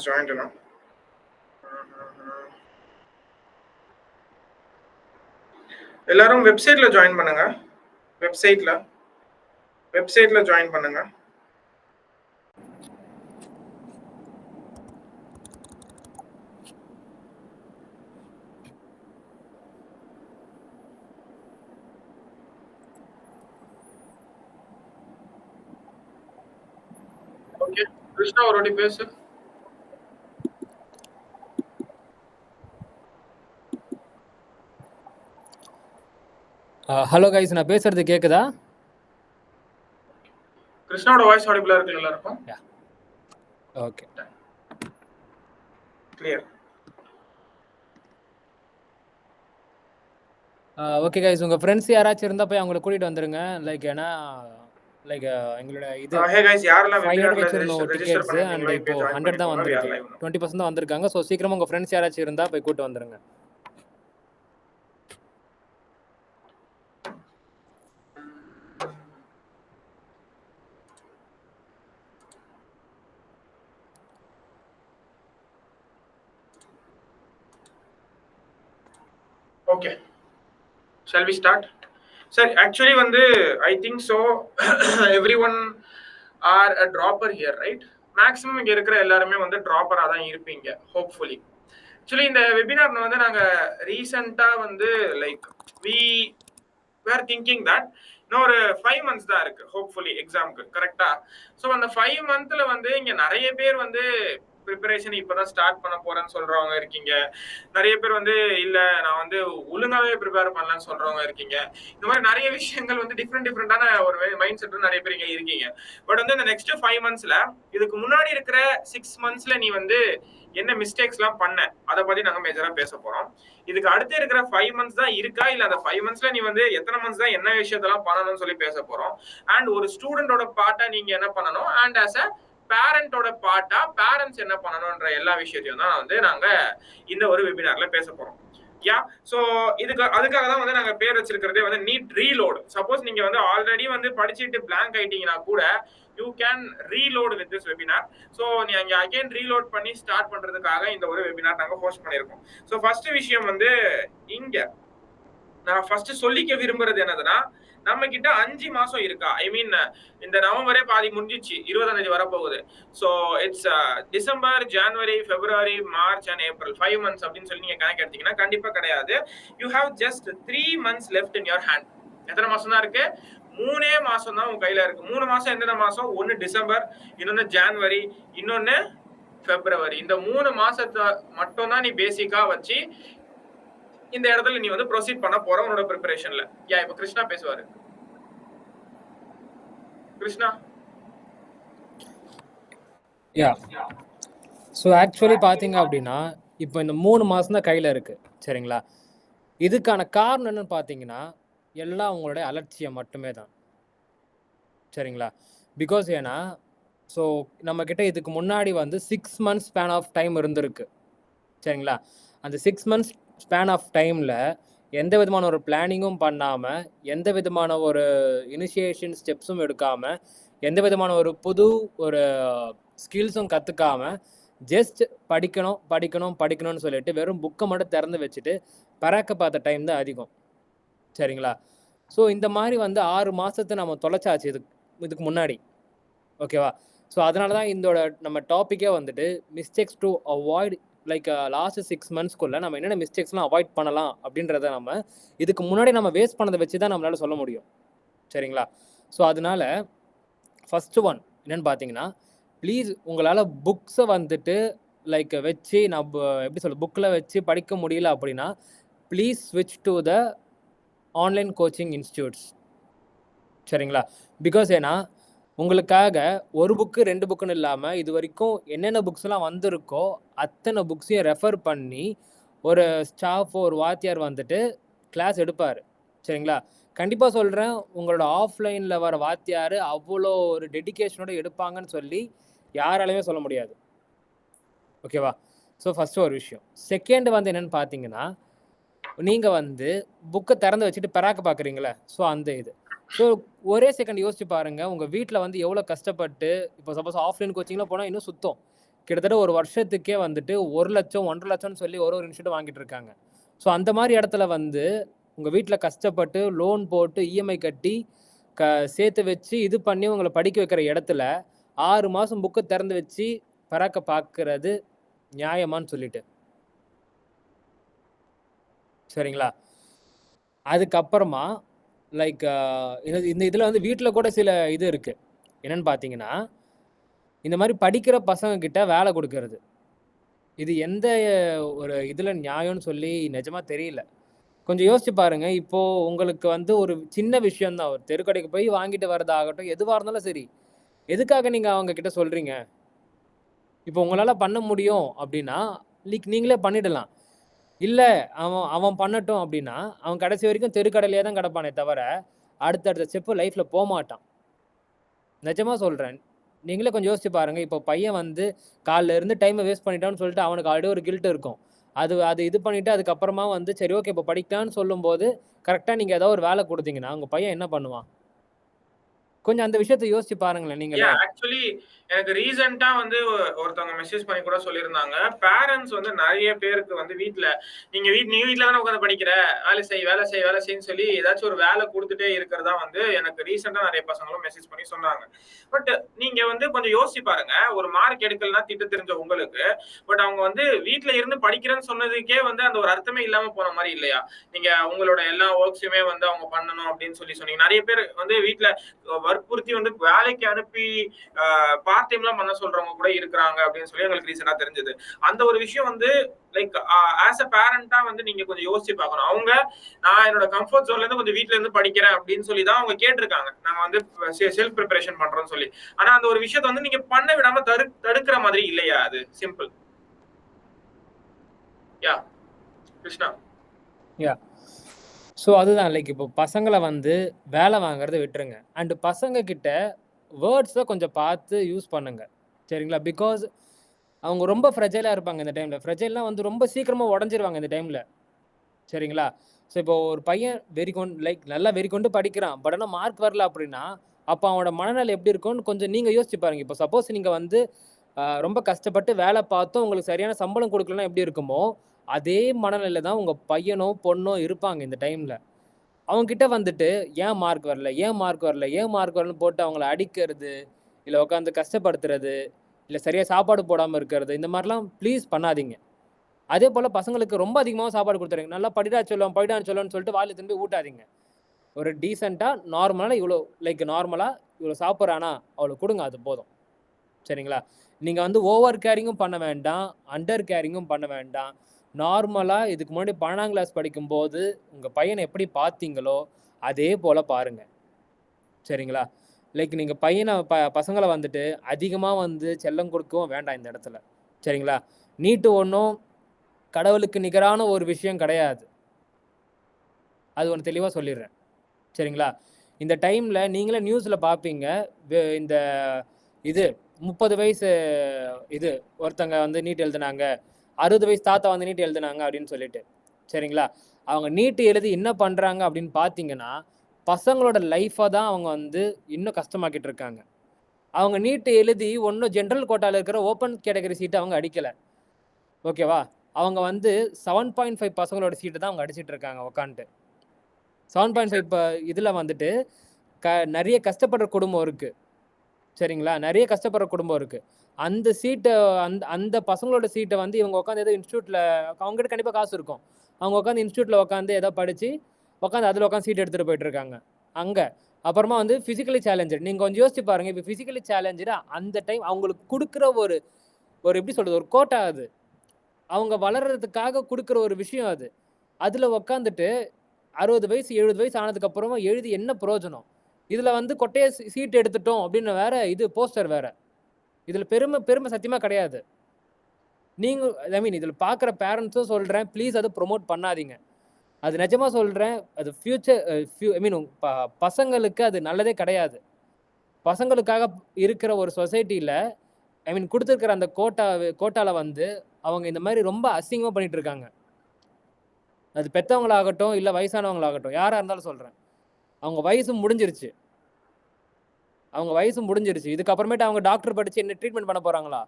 joined now. எல்லாரும் வெப்சைட்ல join பண்ணுங்க. வெப்சைட்ல ஜாயின் பண்ணுங்க. ஓகே, கிருஷ்ணா ஒருவாட்டி பேசு. ஹலோ கைஸ், நான் பேசுறது கேக்குதா? கிருஷ்ணாவோட வாய்ஸ் ஆடிபிளா இருக்கு எல்லாருக்கும்? Okay, clear. ஓகே கைஸ், உங்க ஃப்ரெண்ட்ஸ் யாராச்சும் இருந்தா போய் அவங்கள கூட்டிட்டு வந்துருங்க. லைக் ஏன்னா லைக் எங்களோட இது ஹே கைஸ், யாரெல்லாம் 500 வெபினார்ல வச்சிருந்தோம் ரெஜிஸ்டர் டிக்கெட்ஸ் அண்ட் பண்ணிருக்கீங்களோ இப்போ இப்போ ஜாயின் 100 தான் பண்ணிக்கோங்க. we are வந்திருக்கு. live now. 20% தான் வந்திருக்காங்க. ஸோ சீக்கிரமா உங்க ஃப்ரெண்ட்ஸ் யாராச்சும் இருந்தா போய் கூட்டு வந்துருங்க. Okay, shall we start? Sir, actually வந்து I think so everyone are a dropper here, right? Maximum இங்க இருக்கிற எல்லாருமே வந்து dropper-ஆ தான் இருப்பீங்க hopefully. Actually இந்த வெபினார் வந்து நாங்க ரீசெண்டா வந்து like we were thinking that இன்னும் ஒரு 5 months தான் இருக்கு hopefully எக்ஸாம்க்கு, கரெக்டா? ஸோ அந்த 5 monthல வந்து இங்க நிறைய பேர் வந்து ப்ரிப்பரேஷன் இப்பதான் ஸ்டார்ட் பண்ண போறேன்னு சொல்றவங்க இருக்கீங்க. நிறைய பேர் வந்து இல்ல நான் வந்து ஒழுங்காவே ப்ரிப்பேர் பண்ணலாம்னு சொல்றவங்க இருக்கீங்க. இந்த மாதிரி நிறைய விஷயங்கள் வந்து டிஃப்ரெண்டான ஒரு மைண்ட் செட் நிறைய பேர் இங்க இருக்கீங்க. பட் வந்து இந்த நெக்ஸ்ட் 5 monthsல இதுக்கு முன்னாடி இருக்கிற 6 monthsல நீ வந்து என்ன மிஸ்டேக்ஸ் எல்லாம் பண்ண, அதை பத்தி நாங்க மேஜரா பேச போறோம். இதுக்கு அடுத்து இருக்கிற 5 months தான் இருக்கா, இல்ல அந்த 5 monthsல நீ வந்து எத்தனை மந்த்ஸ் தான் என்ன விஷயத்தெல்லாம் பண்ணணும்னு சொல்லி பேச போறோம். அண்ட் ஒரு ஸ்டூடெண்டோட பார்ட்டா நீங்க என்ன பண்ணணும், அண்ட் ஆஸ் அ பேரண்டோட பார்ட்டா பேரண்ட்ஸ் என்ன பண்ணணும்ன்ற எல்லா விஷயத்தையும் தான் வந்து நாங்க இந்த ஒரு வெபினார்ல பேச போறோம். யா, சோ அதுக்காக தான் வந்து நாங்க பேர் வச்சிருக்கிறதே வந்து நீட் ரீலோட். சப்போஸ் நீங்க வந்து ஆல்ரெடி வந்து படிச்சுட்டு பிளாங்க் ஆயிட்டீங்கன்னா கூட you can reload with this webinar. So நீங்க அகைன் ரீலோட் பண்ணி ஸ்டார்ட் பண்றதுக்காக இந்த ஒரு வெபினார் நாங்க ஹோஸ்ட் பண்ணியிருக்கோம். ஸோ ஃபர்ஸ்ட் விஷயம் வந்து இங்க நான் ஃபர்ஸ்ட் சொல்லிக்க விரும்புறது என்னதுன்னா, நம்ம கிட்ட 5 மாசம் இருக்கா. ஐ மீன் இந்த நவம்பரே பாதி முடிஞ்சிச்சு, 20ஆம் தேதி வரப்போகுது. So it's December, January, February, March and April 5 months அப்படின்னு சொல்லி நீங்க கணக்கு எடுத்தீங்கன்னா கண்டிப்பா கிடையாது. You have just 3 months left in your hand. எத்தனை மாசம் தான் இருக்கு? 3 மாசம் தான் உங்க கையில இருக்கு. 3 மாசம் எந்தெந்த மாசம்? ஒன்னு டிசம்பர், இன்னொன்னு ஜனவரி, இன்னொன்னு பிப்ரவரி. இந்த 3 மாசத்தை மட்டும் தான் நீ பேசிக்கா வச்சு இந்த இடத்துல நீ வந்து ப்ரொசீட் பண்ண போற உன்னோட ப்ரிப்பரேஷன்ல. இப்ப கிருஷ்ணா பேசுவாரு. கிருஷ்ணா. ஸோ ஆக்சுவலி பார்த்தீங்க அப்படின்னா இப்போ இந்த 3 மாதம் தான் கையில் இருக்குது, சரிங்களா? இதுக்கான காரணம் என்னன்னு பார்த்தீங்கன்னா எல்லாம் உங்களுடைய அலட்சியம் மட்டுமே தான், சரிங்களா? பிகாஸ் ஏன்னா ஸோ நம்மக்கிட்ட இதுக்கு முன்னாடி வந்து 6 months ஸ்பேன் ஆஃப் டைம் இருந்திருக்கு, சரிங்களா? அந்த 6 months ஸ்பேன் ஆஃப் டைமில் எந்த விதமான ஒரு பிளானிங்கும் பண்ணாமல், எந்த விதமான ஒரு இனிஷியேஷன் ஸ்டெப்ஸும் எடுக்காமல், எந்த விதமான ஒரு புது ஒரு ஸ்கில்ஸும் கற்றுக்காமல் ஜஸ்ட் படிக்கணும்னு சொல்லிட்டு வெறும் புக்கை மட்டும் திறந்து வச்சுட்டு பறக்க பார்த்த டைம் தான் அதிகம், சரிங்களா? ஸோ இந்த மாதிரி வந்து 6 மாதத்தை நம்ம தொலைச்சாச்சு இதுக்கு முன்னாடி, ஓகேவா? ஸோ அதனால தான் இதோட நம்ம டாப்பிக்கே வந்துட்டு mistakes to avoid. Like last 6 monthsக்குள்ள நம்ம என்னென்ன மிஸ்டேக்ஸ்லாம் அவாய்ட் பண்ணலாம் அப்படின்றத நம்ம இதுக்கு முன்னாடி நம்ம வேஸ்ட் பண்ணதை வச்சு தான் நம்மளால சொல்ல முடியும், சரிங்களா? ஸோ அதனால ஃபர்ஸ்ட் ஒன் என்னன்னு பார்த்தீங்கன்னா, ப்ளீஸ் உங்களால் புக்ஸை வந்துட்டு லைக் வச்சு நம்ம எப்படி சொல்ல புக்கில் வச்சு படிக்க முடியல அப்படின்னா ப்ளீஸ் ஸ்விட்ச் to the online coaching institutes, சரிங்களா? பிகாஸ் ஏன்னா உங்களுக்காக ஒரு புக்கு 2 புக்குன்னு இல்லாமல் இது வரைக்கும் என்னென்ன புக்ஸ்லாம் வந்திருக்கோ அத்தனை புக்ஸையும் ரெஃபர் பண்ணி ஒரு ஸ்டாஃப், ஒரு வாத்தியார் வந்துட்டு கிளாஸ் எடுப்பார், சரிங்களா? கண்டிப்பாக சொல்கிறேன், உங்களோட ஆஃப்லைனில் வர வாத்தியார் அவ்வளோ ஒரு டெடிக்கேஷனோடு எடுப்பாங்கன்னு சொல்லி யாராலையுமே சொல்ல முடியாது, ஓகேவா? ஸோ ஃபஸ்ட்டு ஒரு விஷயம். செகண்ட் வந்து என்னென்னு பார்த்தீங்கன்னா, நீங்கள் வந்து புக்கை திறந்து வச்சுட்டு பெறாக்க பார்க்குறீங்களே, ஸோ அந்த இது. ஸோ ஒரே செகண்ட் யோசிச்சு பாருங்கள், உங்கள் வீட்டில் வந்து எவ்வளோ கஷ்டப்பட்டு இப்போ சப்போஸ் ஆஃப்லைன் கோச்சிங்லாம் போனால் இன்னும் சுத்தம். கிட்டத்தட்ட ஒரு வருஷத்துக்கே வந்துட்டு 1,00,000 1,50,000 சொல்லி ஒரு இன்ஸ்டியூட் வாங்கிட்டு இருக்காங்க. ஸோ அந்த மாதிரி இடத்துல வந்து உங்கள் வீட்டில் கஷ்டப்பட்டு லோன் போட்டு இஎம்ஐ கட்டி சேர்த்து வச்சு இது பண்ணி உங்களை படிக்க வைக்கிற இடத்துல 6 மாதம் புக்கு திறந்து வச்சு பறக்க பார்க்கறது நியாயமான்னு சொல்லிட்டு சரிங்களா? அதுக்கப்புறமா லைக் இந்த இதில் வந்து வீட்டில் கூட சில இது இருக்குது. என்னன்னு பார்த்தீங்கன்னா, இந்த மாதிரி படிக்கிற பசங்க கிட்ட வேலை கொடுக்கறது. இது எந்த ஒரு இதில் நியாயம்னு சொல்லி நிஜமாக தெரியல. கொஞ்சம் யோசிச்சு பாருங்க. இப்போ உங்களுக்கு வந்து ஒரு சின்ன விஷயம் தான். ஒரு தெருக்கடைக்கு போய் வாங்கிட்டு வரதாகட்டும், எதுவாக இருந்தாலும் சரி. எதுக்காக நீங்கள் அவங்க கிட்ட சொல்கிறீங்க? இப்போ உங்களால் பண்ண முடியும் அப்படின்னா நீங்களே பண்ணிடலாம். இல்லை அவன் அவன் பண்ணட்டும் அப்படின்னா அவன் கடைசி வரைக்கும் தெருக்கடையிலே தான் கிடப்பானே தவிர அடுத்தடுத்த ஸ்டெப்பு லைஃப்பில் போக மாட்டான். நிஜமாக சொல்கிறேன். நீங்களே கொஞ்சம் யோசிச்சு பாருங்கள். இப்போ பையன் வந்து காலைல இருந்து டைமை வேஸ்ட் பண்ணிட்டான்னு சொல்லிட்டு அவனுக்கு ஆல்ரெடி ஒரு கில்ட் இருக்கும். அது இது பண்ணிவிட்டு அதுக்கப்புறமா வந்து சரி ஓகே இப்போ படிக்கலான்னு சொல்லும்போது கரெக்டாக நீங்கள் ஏதாவது ஒரு வேலை கொடுத்தீங்கன்னா உங்கள் பையன் என்ன பண்ணுவான்? கொஞ்சம் அந்த விஷயத்தை யோசிச்சு பாருங்களேன் நீங்களே. ஆக்சுவலி எனக்கு ரீசெண்டா வந்து ஒருத்தவங்க மெசேஜ் பண்ணி கூட சொல்லியிருந்தாங்க. பேரண்ட்ஸ் வந்து நிறைய பேருக்கு வந்து வீட்ல நீங்க வீட்ல தானே உட்காந்து படிக்கிற, வேலை செய்ன்னு சொல்லி ஏதாச்சும் ஒரு வேலை கொடுத்துட்டே இருக்கிறதா வந்து எனக்கு ரீசெண்டா நிறைய பசங்களும் மெசேஜ் பண்ணி சொன்னாங்க. பட் நீங்க வந்து கொஞ்சம் யோசிச்சு பாருங்க. ஒரு மார்க் எடுக்கலன்னா திட்டு தெரிஞ்ச உங்களுக்கு, பட் அவங்க வந்து வீட்ல இருந்து படிக்கிறேன்னு சொன்னதுக்கே வந்து அந்த ஒரு அர்த்தமே இல்லாம போன மாதிரி இல்லையா? நீங்க உங்களோட எல்லா ஒர்க்ஸுமே வந்து அவங்க பண்ணணும் அப்படின்னு சொல்லி சொன்னீங்க. நிறைய பேர் வந்து வீட்ல வற்புறுத்தி வந்து வேலைக்கு அனுப்பி பார்ட் டைம்லாம் பண்ண சொல்றவங்க கூட இருக்கிறாங்க அப்படின்னு சொல்லி எங்களுக்கு ரீசனா தெரிஞ்சது. அந்த ஒரு விஷயம் வந்து லைக் ஆஸ் அ பேரண்டா வந்து நீங்க கொஞ்சம் யோசிச்சு பார்க்கணும். அவங்க நான் என்னோட கம்ஃபர்ட் ஜோன்ல இருந்து கொஞ்சம் வீட்ல இருந்து படிக்கிறேன் அப்படின்னு சொல்லி தான் அவங்க கேட்டிருக்காங்க. நாங்க வந்து செல்ஃப் ப்ரிப்பரேஷன் பண்றோம்னு சொல்லி. ஆனா அந்த ஒரு விஷயத்தை வந்து நீங்க பண்ண விடாம தடுக்கிற மாதிரி இல்லையா? அது சிம்பிள். யா கிருஷ்ணா. யா ஸோ அதுதான் லைக் இப்போ பசங்களை வந்து வேலை வாங்குறத விட்டுருங்க. அண்டு பசங்க கிட்ட வேர்ட்ஸை கொஞ்சம் பார்த்து யூஸ் பண்ணுங்க. சரிங்களா? பிகாஸ் அவங்க ரொம்ப ஃப்ரெஜைலாக இருப்பாங்க இந்த டைமில். ஃப்ரெஜைல்லாம் வந்து ரொம்ப சீக்கிரமாக உடஞ்சிருவாங்க இந்த டைமில். சரிங்களா? ஸோ இப்போ ஒரு பையன் நல்லா வெறி கொண்டு படிக்கிறான். பட் ஆனால் மார்க் வரல அப்படின்னா அப்போ அவனோட மனநிலை எப்படி இருக்கும்னு கொஞ்சம் நீங்கள் யோசிச்சு பாருங்க. இப்போ சப்போஸ் நீங்கள் வந்து ரொம்ப கஷ்டப்பட்டு வேலை பார்த்தும் உங்களுக்கு சரியான சம்பளம் கொடுக்கலன்னா எப்படி இருக்குமோ அதே மனநிலை தான் உங்கள் பையனோ பொண்ணோ இருப்பாங்க இந்த டைமில். அவங்ககிட்ட வந்துட்டு ஏன் மார்க் வரலன்னு போட்டு அவங்கள அடிக்கிறது, இல்லை உட்காந்து கஷ்டப்படுத்துறது, இல்லை சரியாக சாப்பாடு போடாமல் இருக்கிறது, இந்த மாதிரிலாம் ப்ளீஸ் பண்ணாதீங்க. அதே போல் பசங்களுக்கு ரொம்ப அதிகமாக சாப்பாடு கொடுத்துருங்க. நல்லா படிடான்னு சொல்லிட்டு வாயில் திரும்பி ஊட்டாதீங்க. ஒரு டீசெண்டாக நார்மலாக இவ்வளோ சாப்பிட்றானா அவ்வளோ கொடுங்க, அது போதும். சரிங்களா? நீங்கள் வந்து ஓவர் கேரிங்கும் பண்ண வேண்டாம், அண்டர் கேரிங்கும் பண்ண வேண்டாம். நார்மலாக இதுக்கு முன்னாடி 12ஆம் கிளாஸ் படிக்கும்போது உங்கள் பையனை எப்படி பார்த்தீங்களோ அதே போல் பாருங்கள். சரிங்களா? நீங்கள் பையனை பசங்களை வந்துட்டு அதிகமாக வந்து செல்லம் கொடுக்கவும் வேண்டாம் இந்த இடத்துல. சரிங்களா? நீட்டு ஒன்றும் கடவுளுக்கு நிகரான ஒரு விஷயம் கிடையாது. அது ஒன்று தெளிவாக சொல்லிடுறேன். சரிங்களா? இந்த டைமில் நீங்களே நியூஸில் பார்ப்பீங்க. இந்த இது 30 வயசு இது ஒருத்தங்க வந்து நீட் எழுதுனாங்க, 60 வயசு தாத்தா வந்து நீட் எழுதுனாங்க அப்படின்னு சொல்லிட்டு. சரிங்களா? அவங்க நீட்டு எழுதி என்ன பண்ணுறாங்க அப்படின்னு பார்த்தீங்கன்னா பசங்களோட லைஃப்பை தான் அவங்க வந்து இன்னும் கஷ்டமாக்கிட்டு இருக்காங்க. அவங்க நீட்டு எழுதி ஒன்றும் ஜென்ரல் கோட்டாவில் இருக்கிற ஓப்பன் கேட்டகரி சீட்டை அவங்க அடிக்கலை. ஓகேவா? அவங்க வந்து 7.5 பசங்களோட சீட்டு தான் அவங்க அடிச்சிட்டு இருக்காங்க உக்காந்துட்டு. 7.5 இதில் வந்துட்டு நிறைய கஷ்டப்படுற குடும்பம் இருக்குது. சரிங்களா? நிறைய கஷ்டப்படுற குடும்பம் இருக்குது. அந்த சீட்டை அந்த பசங்களோட சீட்டை வந்து இவங்க உட்காந்து ஏதோ இன்ஸ்டியூட்டில் அவங்ககிட்ட கண்டிப்பாக காசு இருக்கும். அவங்க உட்காந்து இன்ஸ்டியூட்டில் உட்காந்து ஏதோ படித்து உட்காந்து அதில் உட்காந்து சீட் எடுத்துகிட்டு போயிட்டுருக்காங்க அங்கே. அப்புறமா வந்து ஃபிசிக்கலி சேலஞ்சர் நீங்கள் கொஞ்சம் யோசிச்சு பாருங்கள். இப்போ ஃபிசிக்கலி சேலஞ்சராக அந்த டைம் அவங்களுக்கு கொடுக்குற ஒரு எப்படி சொல்கிறது, ஒரு கோட்டா அது. அவங்க வளர்கிறதுக்காக கொடுக்குற ஒரு விஷயம் அது. அதில் உக்காந்துட்டு 60 வயசு 70 வயசு ஆனதுக்கப்புறமா எழுதி என்ன பிரயோஜனம்? இதில் வந்து கொட்டையை சீட் எடுத்துட்டோம் அப்படின்னு வேற இது போஸ்டர் வேற. இதில் பெருமை சத்தியமாக கிடையாது. நீங்கள் இதில் பார்க்குற பேரண்ட்ஸும் சொல்கிறேன், ப்ளீஸ் அதை ப்ரொமோட் பண்ணாதீங்க. அது நிஜமாக சொல்கிறேன். அது பசங்களுக்கு அது நல்லதே கிடையாது. பசங்களுக்காக இருக்கிற ஒரு சொசைட்டியில் கொடுத்துருக்கிற அந்த கோட்டாவில் வந்து அவங்க இந்த மாதிரி ரொம்ப அசிங்கமாக பண்ணிட்டு இருக்காங்க. அது பெற்றவங்களாகட்டும் இல்லை வயசானவங்களாகட்டும் யாராக இருந்தாலும் சொல்கிறேன். அவங்க வயசு முடிஞ்சிருச்சு. இதுக்கப்புறமேட்டு அவங்க டாக்டர் படித்து என்ன ட்ரீட்மெண்ட் பண்ண போகிறாங்களா?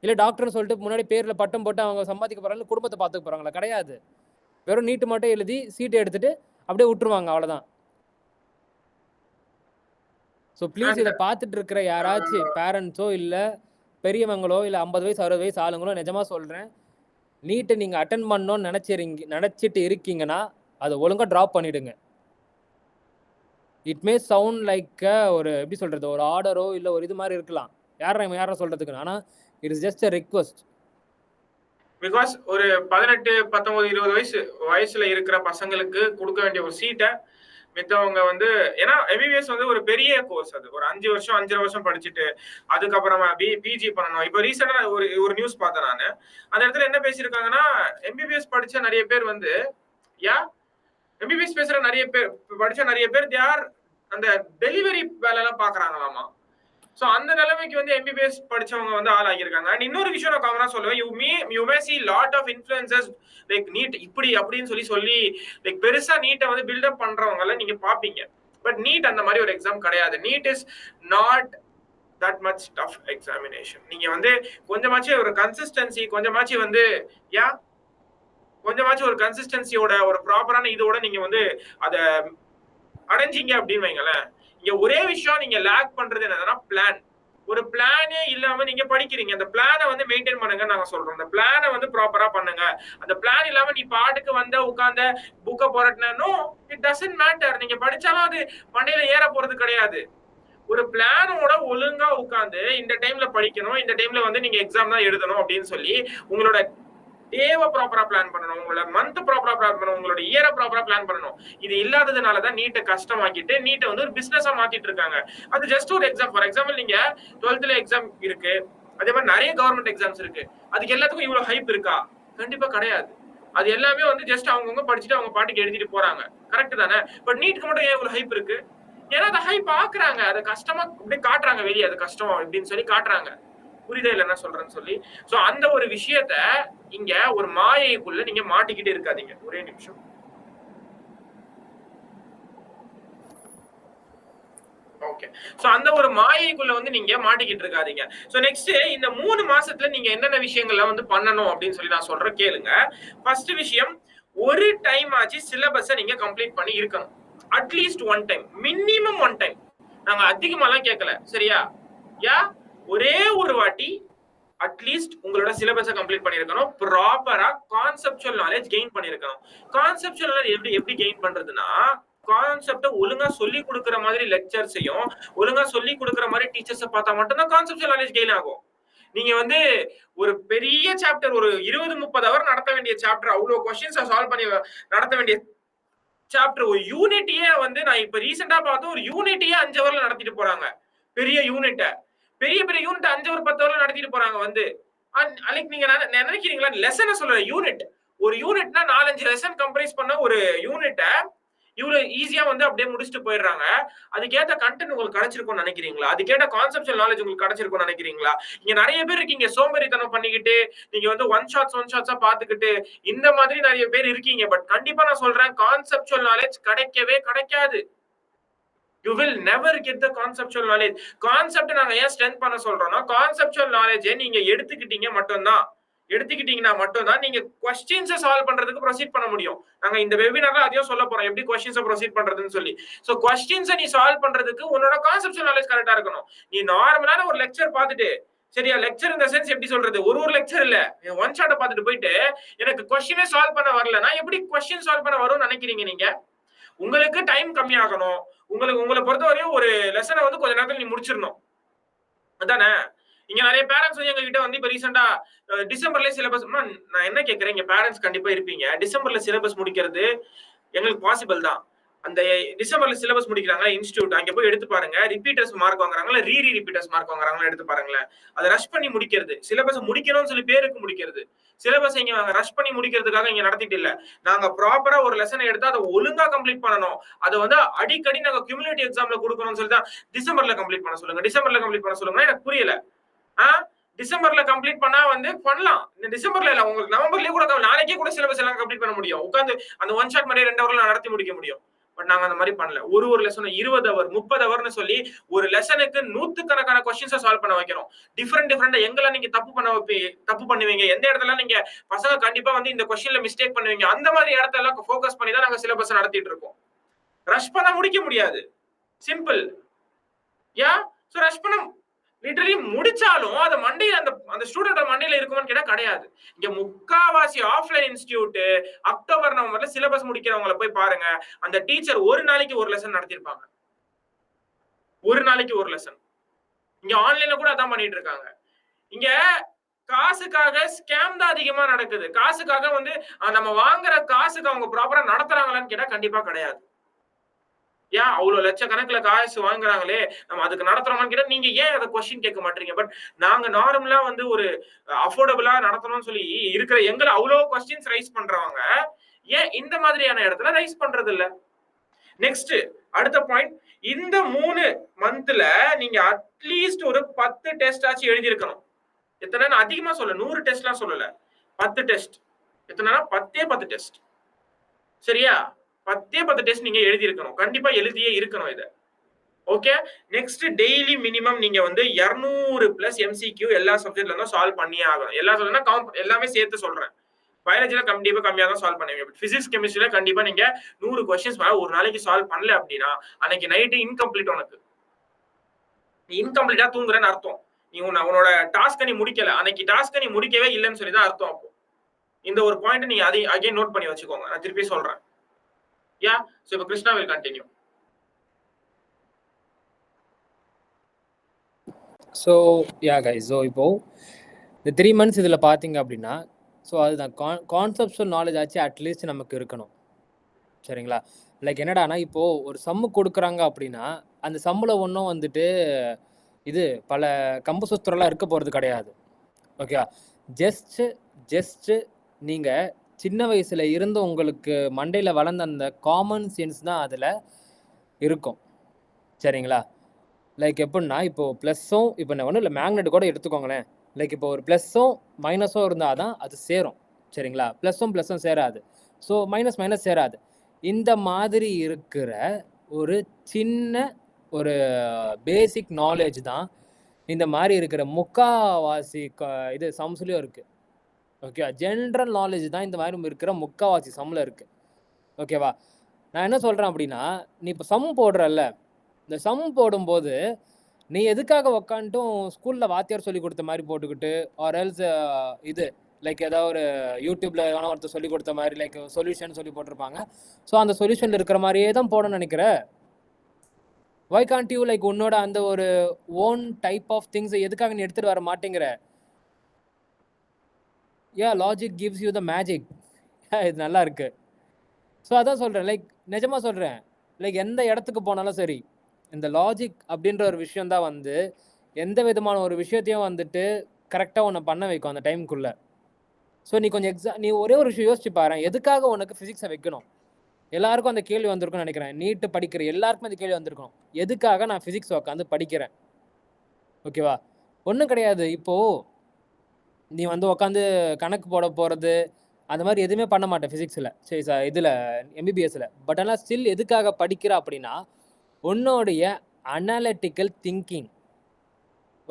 இல்லை டாக்டர்னு சொல்லிட்டு முன்னாடி பேரில் பட்டம் போட்டு அவங்க சம்பாதிக்க போகிறாங்க, குடும்பத்தை பார்த்துக்க போகிறாங்களா? கிடையாது. வெறும் நீட்டு மட்டும் எழுதி சீட்டை எடுத்துட்டு அப்படியே விட்டுருவாங்க, அவ்வளோதான். ஸோ ப்ளீஸ் இதை பார்த்துட்டு இருக்கிற யாராச்சும் பேரண்ட்ஸோ இல்லை பெரியவங்களோ இல்லை 50 வயசு 60 வயசு ஆளுங்களோ நிஜமாக சொல்கிறேன், நீட்டை நீங்கள் அட்டன் பண்ணணும்னு நினச்சிட்டு இருக்கீங்கன்னா அதை ஒழுங்காக ட்ராப் பண்ணிவிடுங்க. இட் மே சவுண்ட் லைக் ஒரு எப்படி சொல்கிறது, ஒரு ஆர்டரோ இல்லை ஒரு இது மாதிரி இருக்கலாம், யாரும் சொல்கிறதுக்கு. ஆனால் it is just a request. Because ஒரு 18 19 20 வயசுல இருக்கிற பசங்களுக்கு கொடுக்க வேண்டிய ஒரு சீட்டை மித்தவங்க வந்து, ஏன்னா எம்பிபிஎஸ் வந்து ஒரு பெரிய கோர்ஸ், அது ஒரு 5 வருஷம் 5.5 வருஷம் படிச்சுட்டு அதுக்கப்புறமா பிஜி பண்ணணும். இப்போ ரீசெண்டா ஒரு நியூஸ் பார்த்தேன் நான். அந்த இடத்துல என்ன பேசியிருக்காங்கன்னா, எம்பிபிஎஸ் படிச்ச நிறைய பேர் வந்து எம்பிபிஎஸ் பேசுற நிறைய பேர் படிச்ச நிறைய பேர் யார் அந்த டெலிவரி வேலை எல்லாம் பாக்குறாங்களாமா. சோ அந்த நிலைமைக்கு வந்து எம்பிபிஎஸ் படிச்சவங்க வந்து ஆளாகியிருக்காங்க. அண்ட் இன்னொரு விஷயம் நான் காமனா சொல்லுவேன், you may see lot of influencers like NEET இப்படி அப்படின்னு சொல்லி லைக் பெருசா நீட்டை வந்து பில்டப் பண்றவங்க எல்லாம் நீங்க பாப்பீங்க. பட் நீட் அந்த மாதிரி ஒரு எக்ஸாம் கிடையாது. Need is not that much tough examination. நீங்க வந்து கொஞ்சமாச்சும் ஒரு கன்சிஸ்டன்சி, கொஞ்சமாச்சும் வந்து கொஞ்சமாச்சும் ஒரு கன்சிஸ்டன்சியோட ஒரு ப்ராப்பரான இதோட நீங்க வந்து அதை அடைஞ்சிங்க அப்படின்னு வைங்களேன். இங்க ஒரே விஷயம் நீங்க லேக் பண்றது என்னன்னா பிளான். ஒரு பிளானே இல்லாம நீங்க படிக்கிறீங்க. அந்த பிளானை வந்து மெயின்டைன் பண்ணுங்க நாங்க சொல்றோம். அந்த பிளானை வந்து ப்ராப்பரா பண்ணுங்க. அந்த பிளான் இல்லாம நீ பாட்டுக்கு வந்த உட்கார்ந்த புக்கை போராட்டினோ இட் டசன்ட் மேட்டர். நீங்க படிச்சாலும் அது மண்டையில ஏற போறது கிடையாது. ஒரு பிளானோட ஒழுங்கா உட்கார்ந்து இந்த டைம்ல படிக்கணும், இந்த டைம்ல வந்து நீங்க எக்ஸாம் தான் எழுதணும் அப்படின்னு சொல்லி உங்களோட டேவை ப்ராப்பரா பிளான் பண்ணணும், உங்களோட மந்த் ப்ராப்பரா பிளான் பண்ணணும், உங்களோட இயரை ப்ராப்பரா பிளான் பண்ணணும். இது இல்லாததுனாலதான் நீட்டை கஷ்டமாக்கிட்டு நீட்டை வந்து ஒரு பிசினஸா மாத்திட்டு இருக்காங்க. அது ஜஸ்ட் ஒரு எக்ஸாம். ஃபார் எக்ஸாம்பிள் நீங்க 12th எக்ஸாம் இருக்கு, அதே மாதிரி நிறைய கவர்மெண்ட் எக்ஸாம்ஸ் இருக்கு. அதுக்கு எல்லாத்துக்கும் இவ்வளவு ஹைப் இருக்கா? கண்டிப்பா கிடையாது. அது எல்லாமே வந்து ஜஸ்ட் அவங்கவுங்க படிச்சுட்டு அவங்க பாட்டுக்கு எழுதிட்டு போறாங்க. கரெக்ட் தானே? பட் நீட்டுக்கு மட்டும் ஏன் இவ்வளவு ஹைப் இருக்கு? ஏன்னா அதை ஹைப் பாக்குறாங்க, அதை கஷ்டமா இப்படி காட்டுறாங்க வெளியே, அது கஷ்டம் அப்படின்னு சொல்லி காட்டுறாங்க. புரியுதா இல்ல என்ன சொல்றேன்னு சொல்லி. சோ அந்த ஒரு விஷயத்த இங்க ஒரு மாயைக்குள்ள நீங்க மாட்டிக்கிட்டு இருக்காதீங்க. ஒரே நிமிஷம். ஓகே. சோ அந்த ஒரு மாயைக்குள்ள வந்து நீங்க மாட்டிக்கிட்டு இருக்காதீங்க. சோ நெக்ஸ்ட் இந்த 3 மாசத்துல நீங்க என்னென்ன விஷயங்கள்லாம் வந்து பண்ணணும் அப்படின்னு சொல்லி நான் சொல்றேன் கேளுங்க. ஃபர்ஸ்ட் விஷயம், ஒரு டைம் ஆச்சு சிலபஸை நீங்க கம்ப்ளீட் பண்ணி இருக்கணும். At least one time, minimum one time. நாங்க அதிகமாலாம் கேட்கல, சரியா? ஒரே ஒரு வாட்டி அட்லீஸ்ட் உங்களோட சிலபஸை கம்ப்ளீட் பண்ணிருக்கணும். ப்ராப்பரா கான்செப்சுவல் நாலேஜ் கெயின் பண்ணிருக்கணும். கான்செப்சுவல் நாலேஜ் எப்படி கெயின் பண்றதுன்னா, கான்செப்டை ஒழுங்கா சொல்லி கொடுக்குற மாதிரி லெக்சர்ஸையும் ஒழுங்கா சொல்லி கொடுக்குற மாதிரி டீச்சர்ஸை பார்த்தா மட்டும்தான் கான்செப்சுவல் நாலேஜ் கெயின் ஆகும். நீங்க வந்து ஒரு பெரிய சாப்டர், ஒரு 20-30 ஹவர் நடத்த வேண்டிய சாப்டர், அவ்வளவு கொஸ்டின்ஸை சால்வ் பண்ணி நடத்த வேண்டிய சாப்டர், ஒரு யூனிட்டியே வந்து நான் இப்ப ரீசெண்டா பார்த்து ஒரு யூனிட்டியே 5 ஹவர்ல நடத்திட்டு போறாங்க. பெரிய யூனிட்டை, பெரிய யூனிட் 5 ஹவர் 10 ஹவர்ல நடத்திட்டு போறாங்க. வந்து அன்னைக்கு நீங்க நினைக்கிறீங்களா லெசனை சொல்ற யூனிட், ஒரு யூனிட்னா 4-5 லெசன் கம்பரைஸ் பண்ண ஒரு யூனிட்டை இவ்வளவு ஈஸியா வந்து அப்படியே முடிச்சுட்டு போயிடுறாங்க. அதுக்கேற்ற கண்டென்ட் உங்களுக்கு கிடைச்சிருக்கும்னு நினைக்கிறீங்களா? அதுக்கேற்ற கான்செப்சுவல் நாலேஜ் உங்களுக்கு கிடைச்சிருக்கும்னு நினைக்கிறீங்களா? இங்க நிறைய பேர் இருக்கீங்க சோம்பேறித்தனம் பண்ணிக்கிட்டு, நீங்க வந்து ஒன் ஷாட்ஸா பாத்துக்கிட்டு இந்த மாதிரி நிறைய பேர் இருக்கீங்க. பட் கண்டிப்பா நான் சொல்றேன், கான்செப்சுவல் நாலேஜ் கிடைக்கவே கிடைக்காது. You will never get the conceptual knowledge. Concept நாங்க ஏன் ஸ்ட்ரென்த் பண்ண சொல்றோம்னா, கான்செப்சுவல் நாலேஜை நீங்க எடுத்துக்கிட்டீங்கன்னா மட்டும்தான் நீங்க கொஸ்டின்ஸை சால்வ் பண்றதுக்கு ப்ரொசீட் பண்ண முடியும். நாங்க இந்த வெபினார்ல அதையும் சொல்ல போறோம், எப்படி கொஸ்டின்ஸை ப்ரொசீட் பண்றதுன்னு சொல்லி. சோ கொஸ்டின்ஸை நீ சால்வ் பண்றதுக்கு உன்னோட கான்செப்சுவல் நாலேஜ் கரெக்டா இருக்கணும். நீ நார்மலான ஒரு லெக்சர் பார்த்துட்டு, சரியா, லெக்சர் இந்த சென்ஸ் எப்படி சொல்றது, ஒரு லெக்சர் இல்ல, ஒன் ஷாட்டை பார்த்துட்டு போயிட்டு எனக்கு கொஸ்டினே சால்வ் பண்ண வரலன்னா எப்படி கொஸ்டின் சால்வ் பண்ண வரும்னு நினைக்கிறீங்க நீங்க? உங்களுக்கு டைம் கம்மியாகணும். உங்களை பொறுத்தவரையும் ஒரு லெசனை வந்து கொஞ்ச நேரத்தில் நீ முடிச்சிடணும், அதானே? இங்க நிறைய பேரண்ட்ஸ் வந்து எங்ககிட்ட வந்து இப்ப ரீசெண்டா டிசம்பர்ல சிலபஸ், நான் என்ன கேட்கறேன், இங்க பேரண்ட்ஸ் கண்டிப்பா இருப்பீங்க. டிசம்பர்ல சிலபஸ் முடிக்கிறது எங்களுக்கு பாசிபிள் தான். அந்த டிசம்பர்ல சிலபஸ் முடிக்கிறாங்க இன்ஸ்டியூட், அங்க போய் எடுத்து பாருங்க. ரிப்பீட்டர்ஸ் மார்க் வாங்குறாங்களா, ரிப்பீட்டர்ஸ் மார்க் வாங்குறாங்களா எடுத்து பாருங்களேன். அதை ரஷ் பண்ணி முடிக்கிறது, சிலபஸ் முடிக்கணும்னு சொல்லி பேருக்கு முடிக்கிறது. சிலபஸ் இங்க ரஷ் பண்ணி முடிக்கிறதுக்காக இங்க நடத்திட்டு இல்ல. நாங்க ப்ராப்பரா ஒரு லெசனை எடுத்து அதை ஒழுங்கா கம்ப்ளீட் பண்ணணும். அதை வந்து அடிக்கடி நாங்க கியூமுலேட்டிவ் எக்ஸாம்ல கொடுக்கணும்னு சொல்லி தான் டிசம்பர்ல கம்ப்ளீட் பண்ண சொல்லுங்க. எனக்கு புரியல. டிசம்பர்ல கம்ப்ளீட் பண்ணா வந்து பண்ணலாம். இந்த டிசம்பர்ல இல்ல, உங்களுக்கு நவம்பர்லயே கூட நாளைக்கே கூட சிலபஸ் எல்லாம் கம்ப்ளீட் பண்ண முடியும். உட்காந்து அந்த ஒன் ஷாட் மாதிரி 2 ஹவர்ல நடத்தி முடிக்க முடியும். பட் நாங்க அந்த மாதிரி பண்ணல. ஒரு லெசன் 20 ஹவர் 30 ஹவர்னு சொல்லி ஒரு லெசனுக்கு 100கணக்கான கொஸ்டின்ஸை சால்வ் பண்ண வைக்கிறோம். டிஃப்ரெண்ட் எங்களை நீங்க தப்பு பண்ணுவீங்க, எந்த இடத்துல நீங்க பசங்க கண்டிப்பா வந்து இந்த கொஸ்டின்ல மிஸ்டேக் பண்ணுவீங்க, அந்த மாதிரி இடத்தெல்லாம் ஃபோக்கஸ் பண்ணி தான் நாங்க சிலபஸ் நடத்திட்டு இருக்கோம். ரஷ் பண்ண முடிக்க முடியாது. சிம்பிள். யா சோ ரஷ் பண்ண லிட்டரலி முடிச்சாலும் அது மண்டையில அந்த ஸ்டூடெண்ட் மண்டையில இருக்குமான்னு கேட்டா கிடையாது. இங்க முக்காவாசி ஆஃப்லைன் இன்ஸ்டிடியூட் அக்டோபர் நவம்பர்ல சிலபஸ் முடிக்கிறவங்கள போய் பாருங்க. அந்த டீச்சர் ஒரு நாளைக்கு ஒரு லெசன் நடத்திருப்பாங்க. ஒரு நாளைக்கு ஒரு லெசன். இங்க ஆன்லைன்ல கூட அதான் பண்ணிட்டு இருக்காங்க. இங்க காசுக்காக ஸ்கேம் தான் அதிகமா நடக்குது. காசுக்காக வந்து நம்ம வாங்குற காசுக்கு அவங்க ப்ராப்பரா நடத்துறாங்களான்னு கேட்டா கண்டிப்பா கிடையாது. ஏன் அவ்வளவு லட்சக்கணக்கில் காசு வாங்குறாங்களே, நம்ம அதுக்கு நடத்துறோமான்னு கேட்டா நீங்க ஏன் அதை கொஸ்டின் கேட்க மாட்டீங்க? பட் நாங்க நார்மலா வந்து ஒரு அஃபோர்டபுளா நடத்தணும்னு சொல்லி இருக்கிற எங்களை அவ்வளவு கொஸ்டின்ஸ் ரைஸ் பண்றவங்க ஏன் இந்த மாதிரியான இடத்துல ரைஸ் பண்றது இல்ல? நெக்ஸ்ட் அடுத்த பாயிண்ட், இந்த 3 மந்த்ல நீங்க அட்லீஸ்ட் ஒரு 10 டெஸ்ட் ஆச்சு எழுதி இருக்கணும். எத்தனை அதிகமா சொல்ல 100 டெஸ்ட்லாம் சொல்லல, 10 டெஸ்ட். எத்தனைனா 10 டெஸ்ட். சரியா? 10 டெஸ்ட் நீங்க எழுதி இருக்கணும். கண்டிப்பா எழுதியே இருக்கணும் இத. ஓகே. நெக்ஸ்ட் டெய்லி மினிமம் நீங்க வந்து 200 பிளஸ் எம்சிக்யூ எல்லா சப்ஜெக்ட்ல இருந்தும் சால்வ் பண்ணியே ஆகணும். எல்லா சப்ஜெக்ட்னா எல்லாமே சேர்த்து சொல்றேன். பயாலஜில கண்டிப்பா கம்மியா தான் சால்வ் பண்ணுவீங்க. பிசிக்ஸ் கெமிஸ்ட்ரியில கண்டிப்பா நீங்க 100 கொஸ்டின்ஸ் மேல ஒரு நாளைக்கு சால்வ் பண்ணல அப்படின்னா அன்னைக்கு நைட் இன்கம்ப்ளீட். உனக்கு நீ இன்கம்ப்ளீட்டா தூங்குறேன்னு அர்த்தம். நீ உன்னோட டாஸ்க் நீ முடிக்கல, அன்னைக்கு டாஸ்க் நீ முடிக்கவே இல்லைன்னு சொல்லி தான் அர்த்தம். அப்போ இந்த ஒரு பாயிண்ட் நீங்க அதை அகைன் நோட் பண்ணி வச்சுக்கோங்க. நான் திருப்பி சொல்றேன். Yeah, so Krishna will continue. So yeah guys, so இப்போ இந்த 3 months இதில் பார்த்தீங்க அப்படின்னா ஸோ அதுதான் கான்செப்ட்ஸுவல் நாலேஜ் ஆச்சு அட்லீஸ்ட் நமக்கு இருக்கணும். சரிங்களா? லைக் என்னடானா இப்போது ஒரு சம்மு கொடுக்குறாங்க அப்படின்னா அந்த சம்மில் ஒன்றும் வந்துட்டு இது பல கம்பு சுத்திரம்லாம் இருக்க போகிறது கிடையாது. ஓகேவா? ஜஸ்ட்டு நீங்கள் சின்ன வயசில் இருந்து உங்களுக்கு மண்டையில் வளர்ந்த அந்த காமன் சென்ஸ் தான் அதில் இருக்கும். சரிங்களா? லைக் எப்படின்னா இப்போது ப்ளஸ்ஸும் இப்போ நான் ஒன்றும் இல்லை, மேக்னெட் கூட எடுத்துக்கோங்களேன். லைக் இப்போ ஒரு ப்ளஸ்ஸும் மைனஸும் இருந்தால் தான் அது சேரும். சரிங்களா? ப்ளஸ்ஸும் சேராது. ஸோ மைனஸ் சேராது. இந்த மாதிரி இருக்கிற ஒரு சின்ன ஒரு பேசிக் நாலேஜ் தான் இந்த மாதிரி இருக்கிற முக்காவாசி இது சம்ஸ்லையும் இருக்குது. ஓகேவா? ஜென்ரல் நாலேஜ் தான் இந்த மாதிரி இருக்கிற முக்காவாசி சம்மில் இருக்குது. ஓகேவா? நான் என்ன சொல்கிறேன் அப்படின்னா, நீ இப்போ சம் போடுறல்ல, இந்த சம் போடும்போது நீ எதுக்காக உக்காந்துட்டும் ஸ்கூலில் வாத்தியார் சொல்லி கொடுத்த மாதிரி போட்டுக்கிட்டு ஆர் எல்ஸ் இது லைக் ஏதாவது ஒரு யூடியூப்பில் எவனோ ஒருத்தர் சொல்லி கொடுத்த மாதிரி லைக் சொல்யூஷன் சொல்லி போட்டிருப்பாங்க. ஸோ அந்த சொல்யூஷனில் இருக்கிற மாதிரியே தான் போடணும்னு நினைக்கிறேன். வை கான்ட் யூ லைக் உன்னோட அந்த ஒரு ஓன் டைப் ஆஃப் திங்ஸை எதுக்காக நீ எடுத்துகிட்டு வர மாட்டேங்கிற? Logic gives you the magic. இது நல்லா இருக்குது. ஸோ அதான் சொல்கிறேன், லைக் நிஜமாக சொல்கிறேன், லைக் எந்த இடத்துக்கு போனாலும் சரி இந்த லாஜிக் அப்படின்ற ஒரு விஷயந்தான் வந்து எந்த விதமான ஒரு விஷயத்தையும் வந்துட்டு கரெக்டாக உன்னை பண்ண வைக்கும் அந்த டைமுக்குள்ளே. ஸோ நீ கொஞ்சம் நீ ஒரே ஒரு விஷயம் யோசிச்சு பாரு, எதுக்காக உனக்கு ஃபிசிக்ஸை வைக்கணும்? எல்லாருக்கும் அந்த கேள்வி வந்திருக்கும்னு நினைக்கிறேன். நீட்டு படிக்கிற எல்லாருக்கும் அந்த கேள்வி வந்திருக்கும், எதுக்காக நான் ஃபிசிக்ஸ் உட்காந்து படிக்கிறேன்? ஓகேவா? ஒன்றும் கிடையாது. இப்போது நீ வந்து உட்காந்து கணக்கு போட போகிறது அந்த மாதிரி எதுவுமே பண்ண மாட்டேன் ஃபிசிக்ஸில், சரி சார் இதில் எம்பிபிஎஸ்சில். பட் ஆனால் ஸ்டில் எதுக்காக படிக்கிற அப்படின்னா உன்னோடைய அனாலிட்டிக்கல் திங்கிங்.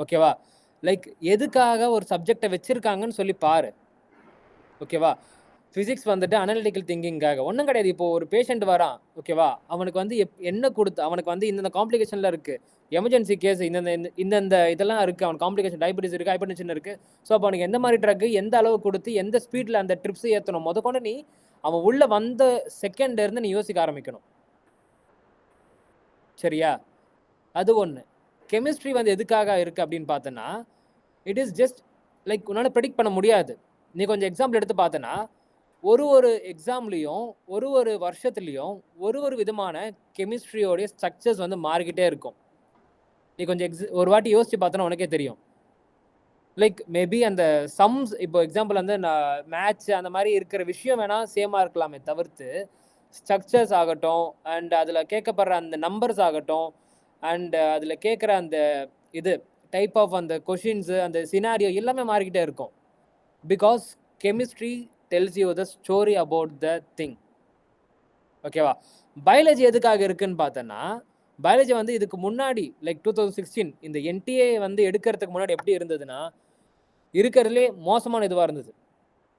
ஓகேவா? லைக் எதுக்காக ஒரு சப்ஜெக்டை வச்சுருக்காங்கன்னு சொல்லி பாரு. ஓகேவா? ஃபிசிக்ஸ் வந்துட்டு அனாலிட்டிக்கல் திங்கிங்காக ஒன்றும் கிடையாது. இப்போது ஒரு பேஷண்ட் வரான், ஓகேவா? அவனுக்கு வந்து என்ன கொடுத்து அவனுக்கு வந்து இந்தந்த காம்ப்ளிகேஷனில் இருக்குது, எமர்ஜென்சி கேஸ் இந்தந்த இதெல்லாம் இருக்குது, அவனுக்கு காம்ப்ளிகேஷன் டயபெட்டிஸ் இருக்குது, ஹைப்பர்டென்ஷன் இருக்குது. ஸோ அப்போ அவனுக்கு எந்த மாதிரி ட்ரக்கு எந்த அளவு கொடுத்து எந்த ஸ்பீடில் அந்த ட்ரிப்ஸ் ஏற்றணும் முதற்கொண்டு நீ அவன் உள்ளே வந்த செகண்ட்லேருந்து நீ யோசிக்க ஆரம்பிக்கணும். சரியா? அது ஒன்று. கெமிஸ்ட்ரி வந்து எதுக்காக இருக்குது அப்படின்னு பார்த்தோன்னா இட் இஸ் ஜஸ்ட் லைக் உன்னால் ப்ரெடிக்ட் பண்ண முடியாது. நீ கொஞ்சம் எக்ஸாம்பிள் எடுத்து பார்த்தோன்னா ஒரு எக்ஸாம்லேயும் ஒரு வருஷத்துலேயும் ஒரு விதமான கெமிஸ்ட்ரியோடைய ஸ்ட்ரக்சர்ஸ் வந்து மாறிக்கிட்டே இருக்கும். நீ கொஞ்சம் ஒரு வாட்டி யோசித்து பார்த்தோன்னா உனக்கே தெரியும். லைக் மேபி அந்த சம்ஸ் இப்போ எக்ஸாம்பிள் வந்து நான் மேட்ச் அந்த மாதிரி இருக்கிற விஷயம் வேணால் சேமாக இருக்கலாமே தவிர்த்து ஸ்ட்ரக்சர்ஸ் ஆகட்டும் அண்ட் அதில் கேட்கப்படுற அந்த நம்பர்ஸ் ஆகட்டும் அண்ட் அதில் கேட்குற அந்த இது டைப் ஆஃப் அந்த கொஷின்ஸு அந்த சினாரியோ எல்லாமே மாறிக்கிட்டே இருக்கும். Because chemistry tells you the story about the thing. ஓகேவா? பயாலஜி எதுக்காக இருக்குன்னு பார்த்தோன்னா, பயாலஜி வந்து இதுக்கு முன்னாடி லைக் 2016 இந்த என்டிஏ வந்து எடுக்கிறதுக்கு முன்னாடி எப்படி இருந்ததுன்னா, இருக்கிறதுலே மோசமான இதுவாக இருந்தது.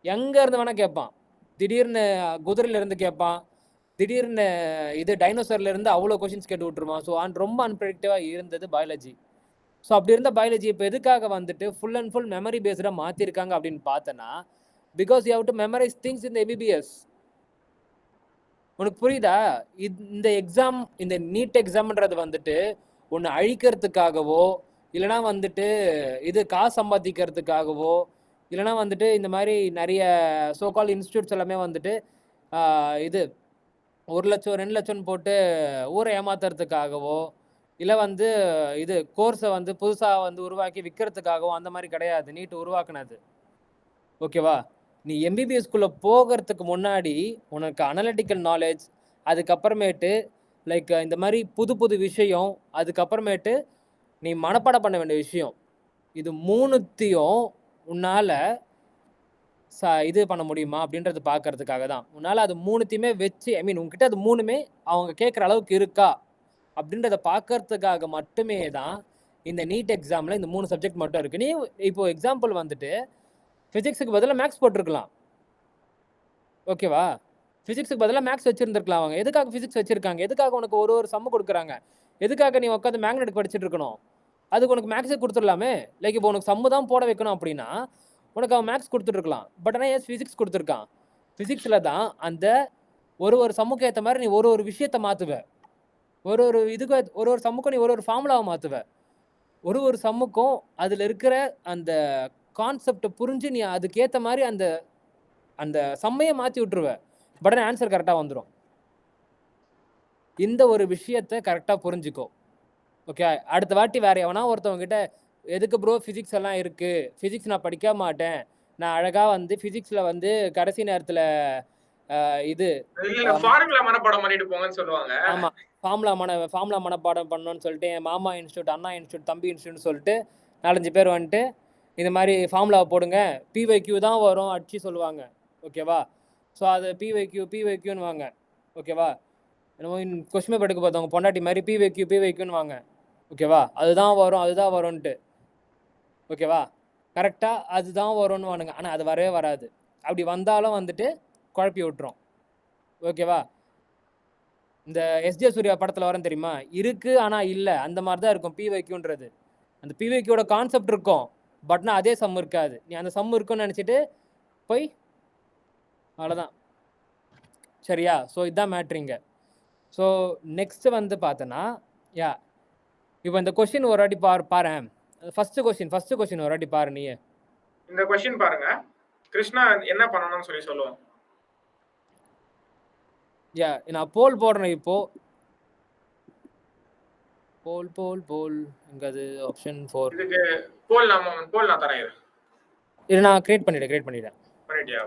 எங்கே இருந்து வேணால் கேட்பான். திடீர்னு குதிரையிலேருந்து கேட்பான், திடீர்னு இது டைனோசர்லேருந்து அவ்வளோ கொஷின்ஸ் கேட்டு விட்டுருவான். ஸோ ரொம்ப அன்பிரடிக்டிவாக இருந்தது பயாலஜி. ஸோ அப்படி இருந்த பயாலஜி இப்போ எதுக்காக வந்துட்டு ஃபுல் அண்ட் ஃபுல் மெமரி பேஸ்டாக மாற்றிருக்காங்க அப்படின்னு பார்த்தோன்னா, because you have to memorise things in MBBS. உனக்கு புரியுதா? இந்த எக்ஸாம், இந்த நீட் எக்ஸாம்ன்றது வந்துட்டு ஒன்று அழிக்கிறதுக்காகவோ, இல்லைனா வந்துட்டு இது காசு சம்பாதிக்கிறதுக்காகவோ, இல்லைனா வந்துட்டு இந்த மாதிரி நிறைய சோகால் இன்ஸ்டியூட்ஸ் எல்லாமே வந்துட்டு இது 1 லட்சம் 2 லட்சம்னு போட்டு ஊரை ஏமாத்துறதுக்காகவோ, இல்லை வந்து இது கோர்ஸை வந்து புதுசாக வந்து உருவாக்கி விற்கிறதுக்காகவோ அந்த மாதிரி கிடையாது நீட் உருவாக்குனது. ஓகேவா? நீ எம்பிபிஎஸ்குள்ளே போகிறதுக்கு முன்னாடி உனக்கு அனலிட்டிக்கல் நாலேஜ், அதுக்கப்புறமேட்டு லைக் இந்த மாதிரி புது புது விஷயம், அதுக்கப்புறமேட்டு நீ மனப்பாடம் பண்ண வேண்டிய விஷயம், இது மூணுத்தையும் உன்னால் இது பண்ண முடியுமா அப்படின்றது பார்க்கறதுக்காக தான். உன்னால் அது மூணுத்தையுமே வச்சு உங்ககிட்ட அது மூணுமே அவங்க கேட்குற அளவுக்கு இருக்கா அப்படின்றத பார்க்கறதுக்காக மட்டுமே தான் இந்த நீட் எக்ஸாமில் இந்த 3 சப்ஜெக்ட் மட்டும் இருக்குது. நீ இப்போ எக்ஸாம்பிள் வந்துட்டு ஃபிசிக்ஸுக்கு பதிலாக மேக்ஸ் போட்டிருக்கலாம். ஓகேவா? ஃபிசிக்ஸுக்கு பதிலாக மேக்ஸ் வச்சுருந்துருக்கலாம். அவங்க எதுக்காக ஃபிசிக்ஸ் வச்சுருக்காங்க? எதுக்காக உனக்கு ஒரு சம்மு கொடுக்குறாங்க? எதுக்காக நீ உட்காந்து மேக்னெட் படிச்சுட்டு இருக்கணும்? அதுக்கு உனக்கு மேக்ஸே கொடுத்துடலாமே. லைக் இப்போ உனக்கு சம்மு தான் போட வைக்கணும் அப்படின்னா உனக்கு அவன் மேக்ஸ் கொடுத்துட்ருக்கலாம். பட் ஆனால் ஏன் ஃபிசிக்ஸ் கொடுத்துருக்கான்? ஃபிசிக்ஸில் தான் அந்த ஒரு சம்முக்கு ஏற்ற மாதிரி நீ ஒரு விஷயத்தை மாற்றுவ. ஒரு இதுக்கு ஒரு சம்முக்கும் நீ ஒரு ஃபார்முலாவை மாற்றுவ. ஒரு சம்முக்கும் அதில் இருக்கிற அந்த கான்செப்டை புரிஞ்சு நீ அதுக்கேற்ற மாதிரி அந்த சம்மையை மாற்றி விட்டுருவ. பட் ஆனால் ஆன்சர் கரெக்டாக வந்துடும். இந்த ஒரு விஷயத்தை கரெக்டாக புரிஞ்சுக்கோ. ஓகே, அடுத்த வாட்டி வேறு எவனா ஒருத்தவங்ககிட்ட எதுக்கு ப்ரோ ஃபிசிக்ஸ் எல்லாம் இருக்குது, ஃபிசிக்ஸ் நான் படிக்க மாட்டேன், நான் அழகாக வந்து ஃபிசிக்ஸில் வந்து கடைசி நேரத்தில் இது ஃபார்முலா மனப்பாடம் பண்ணிட்டு போங்கன்னு சொல்லுவாங்க. ஆமாம், ஃபார்முலா மனப்பாடம் பண்ணணும்னு சொல்லிட்டு என் மாமா இன்ஸ்டியூட், அண்ணா இன்ஸ்டியூட், தம்பி இன்ஸ்டியூட்னு சொல்லிட்டு 4-5 பேர் வந்துட்டு இந்த மாதிரி ஃபார்முலாவை போடுங்க, பிவைக்யூ தான் வரும் அடிச்சு சொல்லுவாங்க. ஓகேவா? ஸோ அது பிவைக்யூன்னு வாங்க. ஓகேவா? என்னமோ கொஸ்டின் எடுக்க பார்த்தவங்க பொண்டாட்டி மாதிரி பிவைக்யூன்னு வாங்க. ஓகேவா? அதுதான் வரும்ன்ட்டு. ஓகேவா? கரெக்டாக அதுதான் வரும்னு வானுங்க. ஆனால் அது வரவே வராது. அப்படி வந்தாலும் வந்துட்டு குழப்பி விட்டுரும். ஓகேவா? இந்த எஸ்ஜே சூர்யா படத்தில் வரேன் தெரியுமா, இருக்குது ஆனால் இல்லை, அந்த மாதிரி தான் இருக்கும் பிவைக்யூன்றது. அந்த பிவைக்யூட கான்செப்ட் இருக்கும், பட்னா அதே சம் இருக்காது. நீ அந்த சம் இருக்குன்னு நினச்சிட்டு போய் அவ்வளோதான். சரியா? ஸோ இதுதான் மேட்ரிங்க. ஸோ நெக்ஸ்ட்டு வந்து பார்த்தோன்னா, இப்போ இந்த கொஸ்டின் ஒரு வாட்டி பாரு. ஃபர்ஸ்ட் கொஸ்டின் ஒரு வாட்டி பாரு. நீயே இந்த கொஸ்டின் பாருங்க. கிருஷ்ணா என்ன பண்ணணும்னு சொல்லுவோம். நான் போல் போடுறேன். இப்போ போல் இங்க அது ஆப்ஷன் 4. இதுக்கு போல் நான் தரேன். இது நான் கிரியேட் பண்ணிட்டேன். பண்ணிட்டியா?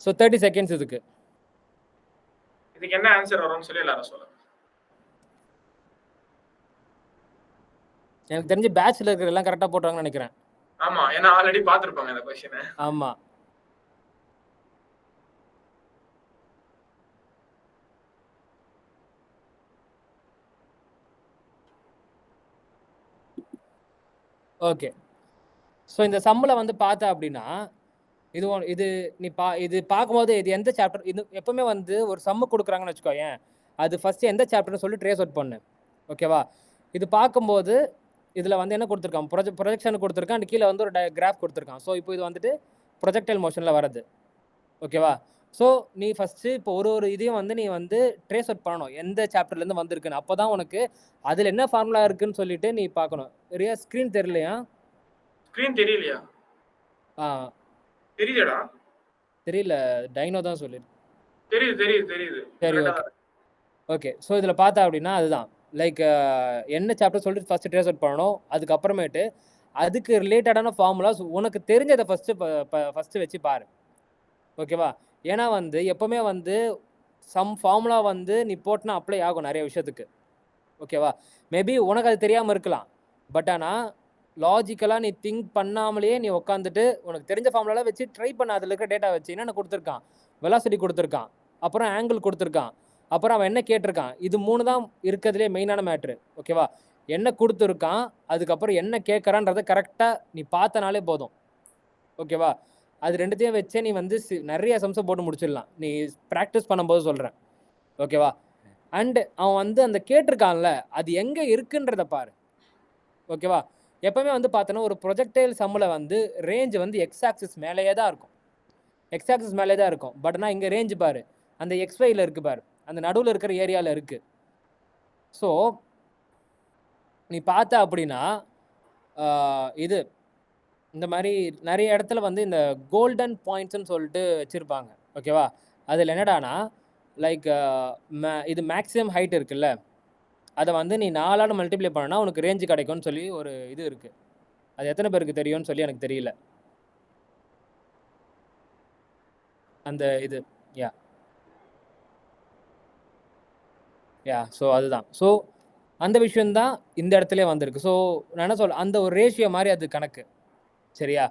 ஸோ 30 செகண்ட்ஸ் இதுக்கு என்ன ஆன்சர் வரும்னு சொல்லி எல்லாரும் சொல்லுங்க. எனக்கு தெரிஞ்சு பேட்ச்ல இருக்கிற எல்லாம் கரெக்டா போட்டாங்கன்னு நினைக்கிறேன். ஆமா, ஏன்னா ஆல்ரெடி பாத்துருப்பாங்க இந்த क्वेश्चन. ஆமா. ஓகே, ஸோ இந்த சம்மில் வந்து பார்த்தா அப்படின்னா இது நீ இது பார்க்கும்போது இது எந்த சாப்டர், இது எப்பவுமே வந்து ஒரு சம்மு கொடுக்குறாங்கன்னு வச்சுக்கோயேன், அது ஃபஸ்ட்டு எந்த சாப்டர்னு சொல்லி ட்ரேஸ் அவுட் பண்ணு. ஓகேவா? இது பார்க்கும்போது இதில் வந்து என்ன கொடுத்துருக்கான், ப்ரொஜெக்ஷன் கொடுத்துருக்கான், அண்ட் கீழே வந்து ஒரு கிராஃப் கொடுத்துருக்கான். ஸோ இப்போ இது வந்துட்டு ப்ரொஜெக்டைல் மோஷனில் வருது. ஓகேவா? ஸோ நீ ஃபஸ்ட்டு இப்போ ஒரு இதையும் வந்து நீ வந்து ட்ரேஸ் அவுட் பண்ணணும், எந்த சாப்டர்லேருந்து வந்திருக்குன்னு. அப்போ தான் உனக்கு அதில் என்ன ஃபார்முலா இருக்குன்னு சொல்லிட்டு நீ பார்க்கணும். ஸ்க்ரீன் தெரியலையா? ஸ்க்ரீன் தெரியலையா? தெரியலடா. தெரியல, டைனோ தான் சொல்லு. தெரியுது. சரி, ஓகே. ஸோ இதில் பார்த்தா அப்படின்னா அதுதான் லைக் என்ன சாப்டர் சொல்லிட்டு ஃபஸ்ட்டு ட்ரேஸ் அவுட் பண்ணணும். அதுக்கப்புறமேட்டு அதுக்கு ரிலேட்டடான ஃபார்முலாஸ் உனக்கு தெரிஞ்சதை ஃபஸ்ட்டு வச்சு பாரு. ஓகேவா? ஏன்னா வந்து எப்போவுமே வந்து சம் ஃபார்முலா வந்து நீ போட்டுனா அப்ளை ஆகும் நிறைய விஷயத்துக்கு. ஓகேவா? மேபி உனக்கு அது தெரியாமல் இருக்கலாம், பட் ஆனால் லாஜிக்கலாக நீ திங்க் பண்ணாமலேயே நீ உட்காந்துட்டு உனக்கு தெரிஞ்ச ஃபார்முலாலாம் வச்சு ட்ரை பண்ண, அதில் இருக்க டேட்டா வச்சு என்ன கொடுத்துருக்கான், வெலாசிட்டி கொடுத்துருக்கான், அப்புறம் ஆங்கிள் கொடுத்துருக்கான், அப்புறம் அவன் என்ன கேட்டிருக்கான், இது 3 தான் இருக்கிறதுலே மெயினான மேட்ரு. ஓகேவா? என்ன கொடுத்துருக்கான், அதுக்கப்புறம் என்ன கேட்குறான்றதை கரெக்டாக நீ பார்த்தனாலே போதும். ஓகேவா? அது ரெண்டுத்தையும் வச்சே நீ வந்து நிறைய சம்ஸை போட்டு முடிச்சிடலாம். நீ ப்ராக்டிஸ் பண்ணும்போது சொல்கிறேன். ஓகேவா? அண்டு அவன் வந்து அந்த கேட்டிருக்கான்ல, அது எங்கே இருக்குன்றத பாரு. ஓகேவா? எப்பவுமே வந்து பார்த்தோன்னா ஒரு ப்ரொஜெக்டைல் சம்மில் வந்து ரேஞ்ச் வந்து எக்ஸ் ஆக்சிஸ் மேலேயே தான் இருக்கும். எக்ஸ் ஆக்சிஸ் மேலே தான் இருக்கும். பட் நான் இங்கே ரேஞ்சு பாரு, அந்த எக்ஸ்ஒயில் இருக்கு பாரு, அந்த நடுவில் இருக்கிற ஏரியாவில் இருக்குது. ஸோ நீ பார்த்த அப்படின்னா இது இந்த மாதிரி நிறைய இடத்துல வந்து இந்த கோல்டன் பாயிண்ட்ஸ்ன்னு சொல்லிட்டு வச்சுருப்பாங்க. ஓகேவா? அதில் என்னடானா லைக் இது மேக்ஸிமம் ஹைட் இருக்குல்ல, அதை வந்து நீ 4ஆல் மல்டிப்ளை பண்ணனா உனக்கு ரேஞ்சு கிடைக்கும்னு சொல்லி ஒரு இது இருக்குது. அது எத்தனை பேருக்கு தெரியும்னு சொல்லி எனக்கு தெரியல. அந்த இது ஸோ அதுதான். ஸோ அந்த விஷயந்தான் இந்த இடத்துலேயே வந்திருக்கு. ஸோ நான் என்ன சொல்கிறேன், அந்த ஒரு ரேஷியோ மாதிரி அது கணக்கு. சரியா?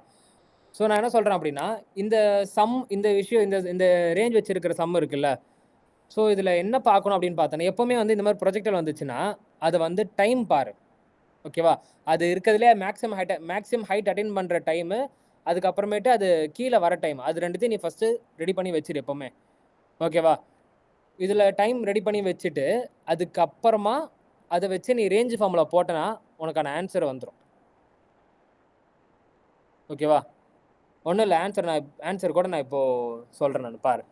ஸோ நான் என்ன சொல்கிறேன் அப்படின்னா, இந்த சம் இந்த விஷயம் இந்த ரேஞ்ச் வச்சிருக்கிற சம் இருக்குல்ல, ஸோ இதில் என்ன பார்க்கணும் அப்படின்னு பார்த்தோன்னா, எப்போவுமே வந்து இந்த மாதிரி ப்ரொஜெக்டர் வந்துச்சுன்னா அதை வந்து டைம் பாரு. ஓகேவா? அது இருக்கிறதுலே மேக்ஸிமம் ஹைட் அட்டைன் பண்ணுற டைமு, அதுக்கப்புறமேட்டு அது கீழே வர டைம், அது ரெண்டுத்தையும் நீ ஃபஸ்ட்டு ரெடி பண்ணி வச்சிரு எப்போவுமே. ஓகேவா? இதில் டைம் ரெடி பண்ணி வச்சுட்டு அதுக்கப்புறமா அதை வச்சு நீ ரேஞ்ச் ஃபார்மில் போட்டனா உனக்கான ஆன்சர் வந்துடும். ஓகேவா? ஒன்றும் இல்லை, ஆன்சர் கூட நான் இப்போது சொல்கிறேன் நான் பாரு.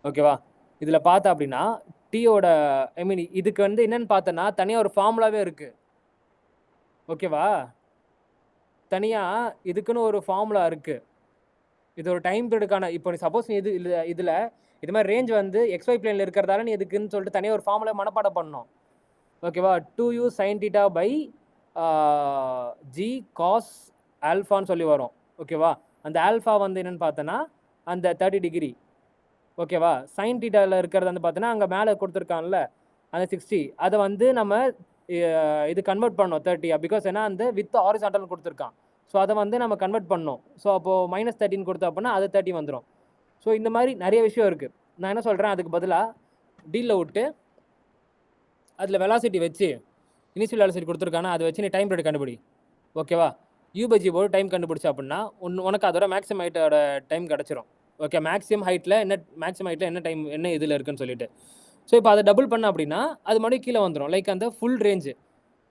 ஓகேவா? இதில் பார்த்தா அப்படின்னா டீயோட இதுக்கு வந்து என்னென்னு பார்த்தோன்னா தனியாக ஒரு ஃபார்முலாவே இருக்குது. ஓகேவா? தனியாக இதுக்குன்னு ஒரு ஃபார்முலா இருக்குது. இது ஒரு டைம் பீரியடுக்கான. இப்போ நீ சப்போஸ் நீ இதில் இது மாதிரி ரேஞ்ச் வந்து XY பிளேனில் இருக்கிறதால நீ இதுக்குன்னு சொல்லிட்டு தனியாக ஒரு ஃபார்முலா மனப்பாடம் பண்ணணும். ஓகேவா? 2u sin θ by g cos ஆல்ஃபான்னு சொல்லி வரும். ஓகேவா? அந்த ஆல்ஃபா வந்து என்னென்னு பார்த்தோன்னா அந்த 30 டிகிரி. ஓகேவா? sin θவில் இருக்கிறது வந்து பார்த்தோன்னா அங்கே மேலே கொடுத்துருக்கான்ல அந்த 60, அதை வந்து நம்ம இது கன்வெர்ட் பண்ணோம் 30, பிகாஸ் ஏன்னா அந்த வித் ஹாரிசான்டல் கொடுத்துருக்கான். ஸோ அதை வந்து நம்ம கன்வெர்ட் பண்ணோம். ஸோ அப்போது -13 கொடுத்தோம் அப்படின்னா அது 30 வந்துடும். ஸோ இந்த மாதிரி நிறைய விஷயம் இருக்குது. நான் என்ன சொல்கிறேன், அதுக்கு பதிலாக டீலில் விட்டு அதில் வெலாசிட்டி வச்சு இனிஷியல் வெலாசிட்டி கொடுத்துருக்கானா அதை வச்சு நீ டைம் பீரியட் கண்டுபிடி. ஓகேவா? U/G போட்டு டைம் கண்டுபிடிச்சா அப்படின்னா உனக்கு அதோட மேக்ஸிமம் ஹைட்டோட டைம் கிடச்சிரும். ஓகே, மேக்ஸிமம் ஹைட்டில் என்ன டைம் என்ன இதில் இருக்குன்னு சொல்லிட்டு. ஸோ இப்போ அதை டபுள் பண்ண அப்படின்னா அது மறுபடியும் கீழே வந்துடும், லைக் அந்த ஃபுல் ரேஞ்சு.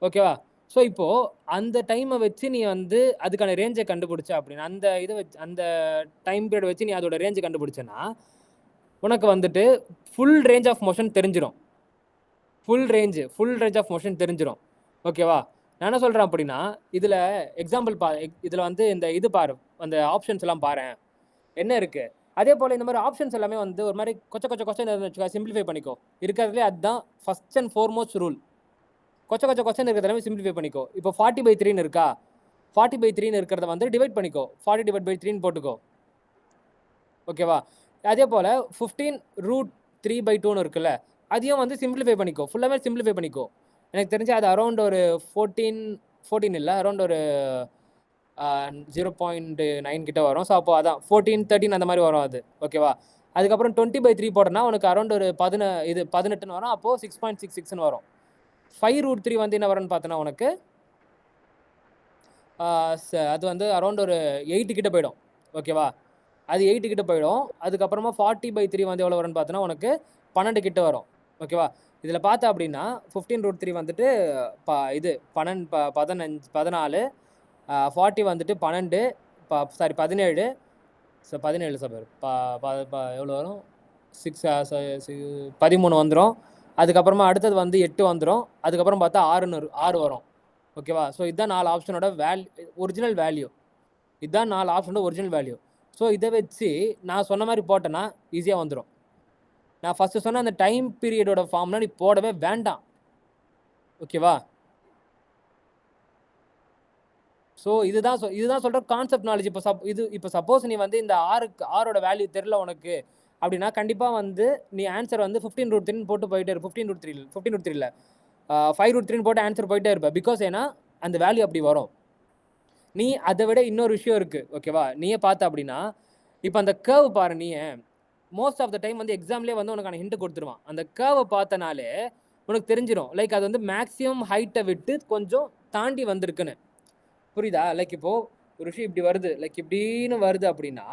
ஓகேவா? ஸோ இப்போது அந்த டைமை வச்சு நீ வந்து அதுக்கான ரேஞ்சை கண்டுபிடிச்ச அப்படின்னா அந்த இதை வச்சு அந்த டைம் பீரியட் வச்சு நீ அதோட ரேஞ்சு கண்டுபிடிச்சேன்னா உனக்கு வந்துட்டு ஃபுல் ரேஞ்ச் ஆஃப் மோஷன் தெரிஞ்சிடும். ஃபுல் ரேஞ்ச் ஆஃப் மோஷன் தெரிஞ்சிடும். ஓகேவா? நான் என்ன சொல்கிறேன் அப்படின்னா இதில் எக்ஸாம்பிள் இதில் வந்து இந்த இது பாரு, அந்த ஆப்ஷன்ஸ் எல்லாம் பாரு என்ன இருக்குது. அதே போல் இந்த மாதிரி ஆப்ஷன்ஸ் எல்லாமே வந்து ஒரு மாதிரி கொச்சை சிம்பிளிஃபை பண்ணிக்கோ. இருக்கிறதுலே அதுதான் ஃபஸ்ட் அண்ட் ஃபோர்மோஸ்ட் ரூல். கொச்சை இருக்கிறது எல்லாமே சிம்பிளிஃபை பண்ணிக்கோ. இப்போ 40/3 இருக்கா, 40/3 இருக்கிறத வந்து டிவைட் பண்ணிக்கோ, 40/3 போட்டுக்கோ. ஓகேவா? அதே போல் 15√3/2 இருக்குல்ல, அதையும் வந்து சிம்பிளிஃபை பண்ணிக்கோ, ஃபுல்லாகவே சிம்பிளிஃபை பண்ணிக்கோ. எனக்கு தெரிஞ்சு அது அரௌண்ட் ஒரு 14 இல்லை, அரௌண்ட் ஒரு 0.9 கிட்ட வரும். ஸோ அப்போ அதான் 14, 13 அந்த மாதிரி வரும் அது. ஓகேவா? அதுக்கப்புறம் 20/3 போட்டோன்னா உனக்கு அரௌண்ட் ஒரு 18 வரும். அப்போது 6.66 வரும். 5√3 வந்து என்ன வரும்னு பார்த்தோன்னா உனக்கு அது வந்து அரௌண்ட் ஒரு 8 கிட்ட போயிடும். ஓகேவா? அது 8 கிட்ட போயிடும். அதுக்கப்புறமா 40/3 வந்து எவ்வளோ வரும்னு பார்த்தோன்னா உனக்கு 12 கிட்ட வரும். ஓகேவா? இதில் பார்த்தா அப்படின்னா 15√3 வந்துட்டு இது 14, 40 வந்துட்டு 12, 17. ஸோ 17 சார் எவ்வளோ வரும், 13 வந்துடும். அதுக்கப்புறமா அடுத்தது வந்து 8 வந்துடும். அதுக்கப்புறம் பார்த்தா 6 வரும். ஓகேவா? ஸோ இதுதான் 4 ஆப்ஷனோட ஒரிஜினல் வேல்யூ. இதுதான் 4 ஆப்ஷனோட ஒரிஜினல் வேல்யூ. ஸோ இதை வச்சு நான் சொன்ன மாதிரி போட்டேன்னா ஈஸியாக வந்துடும். நான் ஃபஸ்ட்டு சொன்ன அந்த டைம் பீரியடோட ஃபார்ம்லாம் நீ போடவே வேண்டாம். ஓகேவா? ஸோ இதுதான் சொல்கிற கான்செப்ட் நாலேஜ். இப்போ சப்போஸ் நீ வந்து இந்த ஆரோட வேல்யூ தெரில உனக்கு அப்படின்னா கண்டிப்பாக வந்து நீ ஆன்சர் வந்து 15√3 போட்டு போயிட்டே இரு. 15√3 இல்லை 5√3 போட்டு ஆன்சர் போயிட்டே இருப்பேன். பிகாஸ் ஏன்னா அந்த வேல்யூ அப்படி வரும். நீ அதை விட இன்னொரு விஷயம் இருக்குது. ஓகேவா? நீயே பார்த்த அப்படின்னா இப்போ அந்த கர்வ் பாரு, நீ மோஸ்ட் ஆஃப் த டைம் வந்து எக்ஸாம்லேயே வந்து உனக்கான ஹிண்ட் கொடுத்துருவான். அந்த கர்வை பார்த்தனாலே உனக்கு தெரிஞ்சிடும் லைக் அது வந்து மேக்ஸிமம் ஹைட்டை விட்டு கொஞ்சம் தாண்டி வந்திருக்குன்னு. புரியுதா? லைக் இப்போ ஒரு விஷயம் இப்படி வருது, லைக் இப்படின்னு வருது அப்படின்னா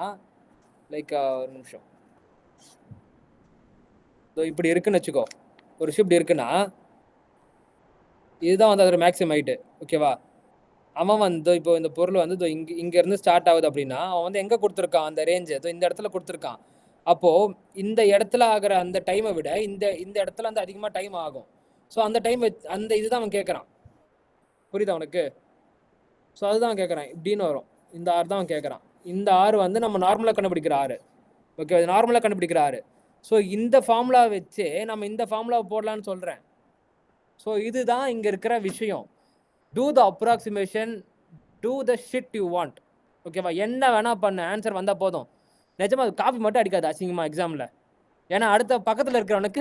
லைக் ஒரு நிமிஷம் இப்படி இருக்குன்னு வச்சுக்கோ. ஒரு விஷயம் இப்படி இருக்குன்னா இதுதான் வந்து அதோட மேக்ஸிமம் ஹைட்டு. ஓகேவா? அவன் வந்து இப்போ இந்த பொருள் வந்து இங்கேருந்து ஸ்டார்ட் ஆகுது அப்படின்னா அவன் வந்து எங்கே கொடுத்துருக்கான் அந்த ரேஞ்சு? இந்த இடத்துல கொடுத்துருக்கான். அப்போது இந்த இடத்துல ஆகிற அந்த டைமை விட இந்த இடத்துல வந்து அதிகமாக டைம் ஆகும். ஸோ அந்த டைம் அந்த இதுதான் அவன் கேட்குறான். புரியுதா உனக்கு? ஸோ அதுதான் கேட்குறான். இப்படின்னு வரும். இந்த ஆறு தான் அவன் கேட்குறான். இந்த ஆறு வந்து நம்ம நார்மலாக கண்டுபிடிக்கிற ஆறு. ஓகே, அது நார்மலாக கண்டுபிடிக்கிற ஆறு. ஸோ இந்த ஃபார்முலா வச்சு நம்ம இந்த ஃபார்முலாவை போடலான்னு சொல்கிறேன். ஸோ இதுதான் இங்கே இருக்கிற விஷயம். To the approximation, to the shit you want. ஓகேவா? என்ன வேணால் பண்ண, ஆன்சர் வந்தால் போதும். நிஜமாக காப்பி மட்டும் அடிக்காது அசிங்கமாக எக்ஸாமில். ஏன்னா அடுத்த பக்கத்தில் இருக்கிறவனுக்கு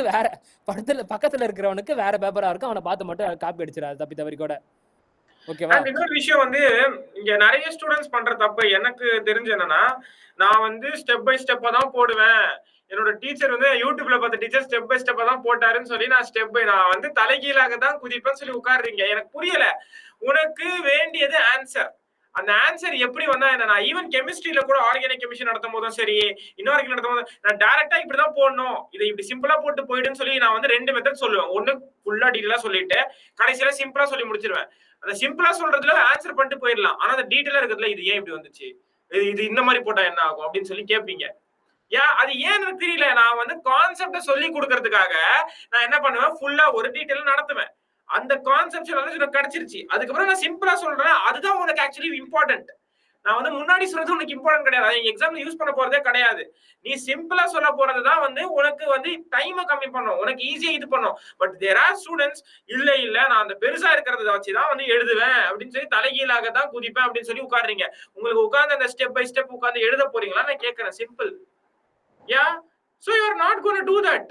பக்கத்தில் இருக்கிறவனுக்கு வேற பேப்பராக இருக்கும், அவனை பார்த்து மட்டும் காப்பி அடிச்சிடாது தப்பி தவறி கூட. ஓகேவா? இன்னொரு விஷயம் வந்து இங்க நிறைய ஸ்டூடெண்ட்ஸ் பண்ற தப்பு எனக்கு தெரிஞ்சு என்னன்னா, நான் வந்து ஸ்டெப் பை ஸ்டெப்பா தான் போடுவேன். என்னோட டீச்சர் வந்து யூடியூப்ல பார்த்த டீச்சர் ஸ்டெப் பை ஸ்டெப்பா தான் போட்டாருன்னு சொல்லி நான் வந்து தலைகீழாக தான் குதிப்பேன்னு சொல்லி உட்கார்றீங்க. எனக்கு புரியல. உனக்கு வேண்டியது ஆன்சர். அந்த ஆன்சர் எப்படி வந்தா என்ன? நான் ஈவன் கெமிஸ்ட்ரியில கூட ஆர்கானிக் கெமிஸ்ட்ரி நடத்தும் போதும் சரி, இன்ஆர்கானிக் நடத்தும் போது நான் டைரக்டா இப்படிதான் போடணும், இதை இப்படி சிம்பிளா போட்டு போயிடுன்னு சொல்லி நான் வந்து 2 மெத்தட் சொல்லுவேன். ஒண்ணு ஃபுல்லா டீட்டெயிலா சொல்லிட்டு கடைசியில சிம்பிளா சொல்லி முடிச்சிருவேன். அந்த சிம்பிளா சொல்றதுல ஆன்சர் பண்ணிட்டு போயிடலாம். ஆனா அந்த டீட்டெயிலா இருக்கிறதுல இது ஏன் இப்படி வந்துச்சு, இது இந்த மாதிரி போட்டா என்ன ஆகும் அப்படின்னு சொல்லி கேட்பீங்க. அது ஏன் எனக்கு தெரியல. நான் வந்து கான்செப்ட சொல்லி கொடுக்கறதுக்காக நான் என்ன பண்ணுவேன், ஃபுல்லா ஒரு டீட்டெயில் நடத்துவேன். அந்த கான்செப்ட் எனக்கு கிடைச்சிருச்சு. அதுக்கப்புறம் நான் சிம்பிளா சொல்றேன், அதுதான் உனக்கு ஆக்சுவலி இம்பார்ட்டன்ட். நான் வந்து முன்னாடி சொல்றது உனக்கு இம்பார்ட்டன்ட் கிடையாது. அது எக்ஸாம்ல யூஸ் பண்ண போறதே கிடையாது. நீ சிம்பிளா சொல்ல போறதுதான் வந்து உனக்கு வந்து டைமை கம்மி பண்ணும், உனக்கு ஈஸியா இது பண்ணும். பட் தேர் ஆர் ஸ்டூடெண்ட்ஸ் இல்ல நான் அந்த பெருசா இருக்கிறத வச்சுதான் வந்து எழுதுவேன் அப்படின்னு சொல்லி தலைகீழாக தான் குதிப்பேன் அப்படின்னு சொல்லி உட்கார்றீங்க. உங்களுக்கு உட்கார்ந்து அந்த ஸ்டெப் பை ஸ்டெப் உட்கார்ந்து எழுத போறீங்களா நான் கேட்கிறேன். Simple. So you are not going to do that.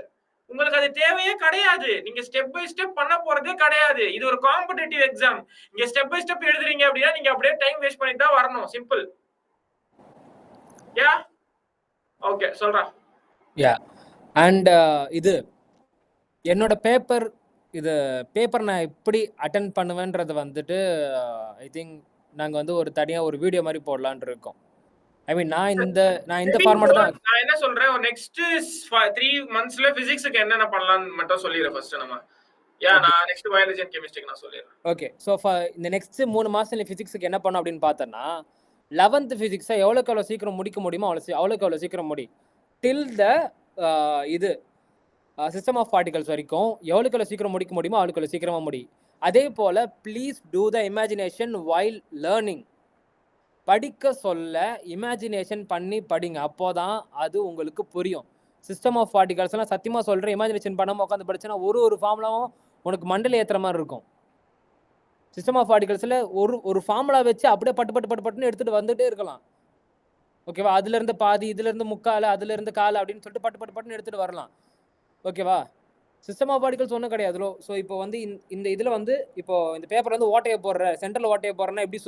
உங்களுக்கு அது தேவையே கிடையாது. நீங்க ஸ்டெப் பை ஸ்டெப் பண்ண போறதே கிடையாது. இது ஒரு காம்படிட்டிவ் எக்ஸாம். நீங்க ஸ்டெப் பை ஸ்டெப் எழுதுறீங்க அப்படின்னா நீங்க அப்படியே டைம் வேஸ்ட் பண்ணிட்டு தான் வரணும். சிம்பிள். ஓகே, சொல்றேன். அண்ட் இது என்னோட பேப்பர் நான் எப்படி அட்டெண்ட் பண்ணுவேன்றது வந்துட்டு ஐ திங்க் நாங்கள் வந்து ஒரு தனியாக ஒரு வீடியோ மாதிரி போடலான்னு இருக்கோம். ஐ மீன் நான் இந்த ஃபார்மேட் தான். நான் என்ன சொல்றேன், நெக்ஸ்ட் 3 மந்த்ஸ்ல பிசிக்ஸ்க்கு என்னென்ன பண்ணலாம்னு மட்டும் சொல்லிடுறேன் ஃபர்ஸ்ட் நம்ம. நான் நெக்ஸ்ட் பயாலஜி அண்ட் கெமிஸ்ட்ரிக்கு நான் சொல்லிடுறேன். ஓகே, ஸோ இந்த நெக்ஸ்ட் 3 மாசத்துல பிசிக்ஸ்க்கு என்ன பண்ணணும் அப்படின்னு பார்த்தோன்னா 11th பிசிக்ஸை எவ்வளோக்கு சீக்கிரம் முடிக்க முடியுமோ அவ்வளோக்கு சீக்கிரம் முடி. டில் த இது சிஸ்டம் ஆஃப் பார்ட்டிகல்ஸ் வரைக்கும் எவ்வளோக்கு சீக்கிரம் முடிக்க முடியுமோ அவ்வளோக்கு சீக்கிரமாக முடி. அதே போல் please do the imagination while learning. படிக்க சொல்ல இமேஜினேஷன் பண்ணி படிங்க, அப்போதான் அது உங்களுக்கு புரியும். சிஸ்டம் ஆஃப் பார்ட்டிகல்ஸ்லாம் சத்தியமாக சொல்கிறேன், இமேஜினேஷன் பண்ணாமல் உட்காந்து படிச்சுன்னா ஒரு ஃபார்முலாவும் உனக்கு மண்டல ஏற்றுற மாதிரி இருக்கும். சிஸ்டம் ஆஃப் பார்ட்டிகல்ஸில் ஒரு ஃபார்முலா வச்சு அப்படியே பட்டுன்னு எடுத்துகிட்டு வந்துகிட்டே இருக்கலாம். ஓகேவா? அதுலேருந்து பாதி, இதுலேருந்து முக்கால், அதுலேருந்து கால் அப்படின்னு சொல்லிட்டு பட்டுன்னு எடுத்துகிட்டு வரலாம். ஓகேவா? சிஸ்டம் ஆஃப் பார்ட்டிகல்ஸ் ஒன்றும் கிடையாதுலோ. ஸோ இப்போ வந்து இந்த இதில் வந்து இப்போ இந்த பேப்பர் வந்து ஓட்டையை போடுற சென்ட்ரல் ஓட்டையை போடுறேன்னா இப்படி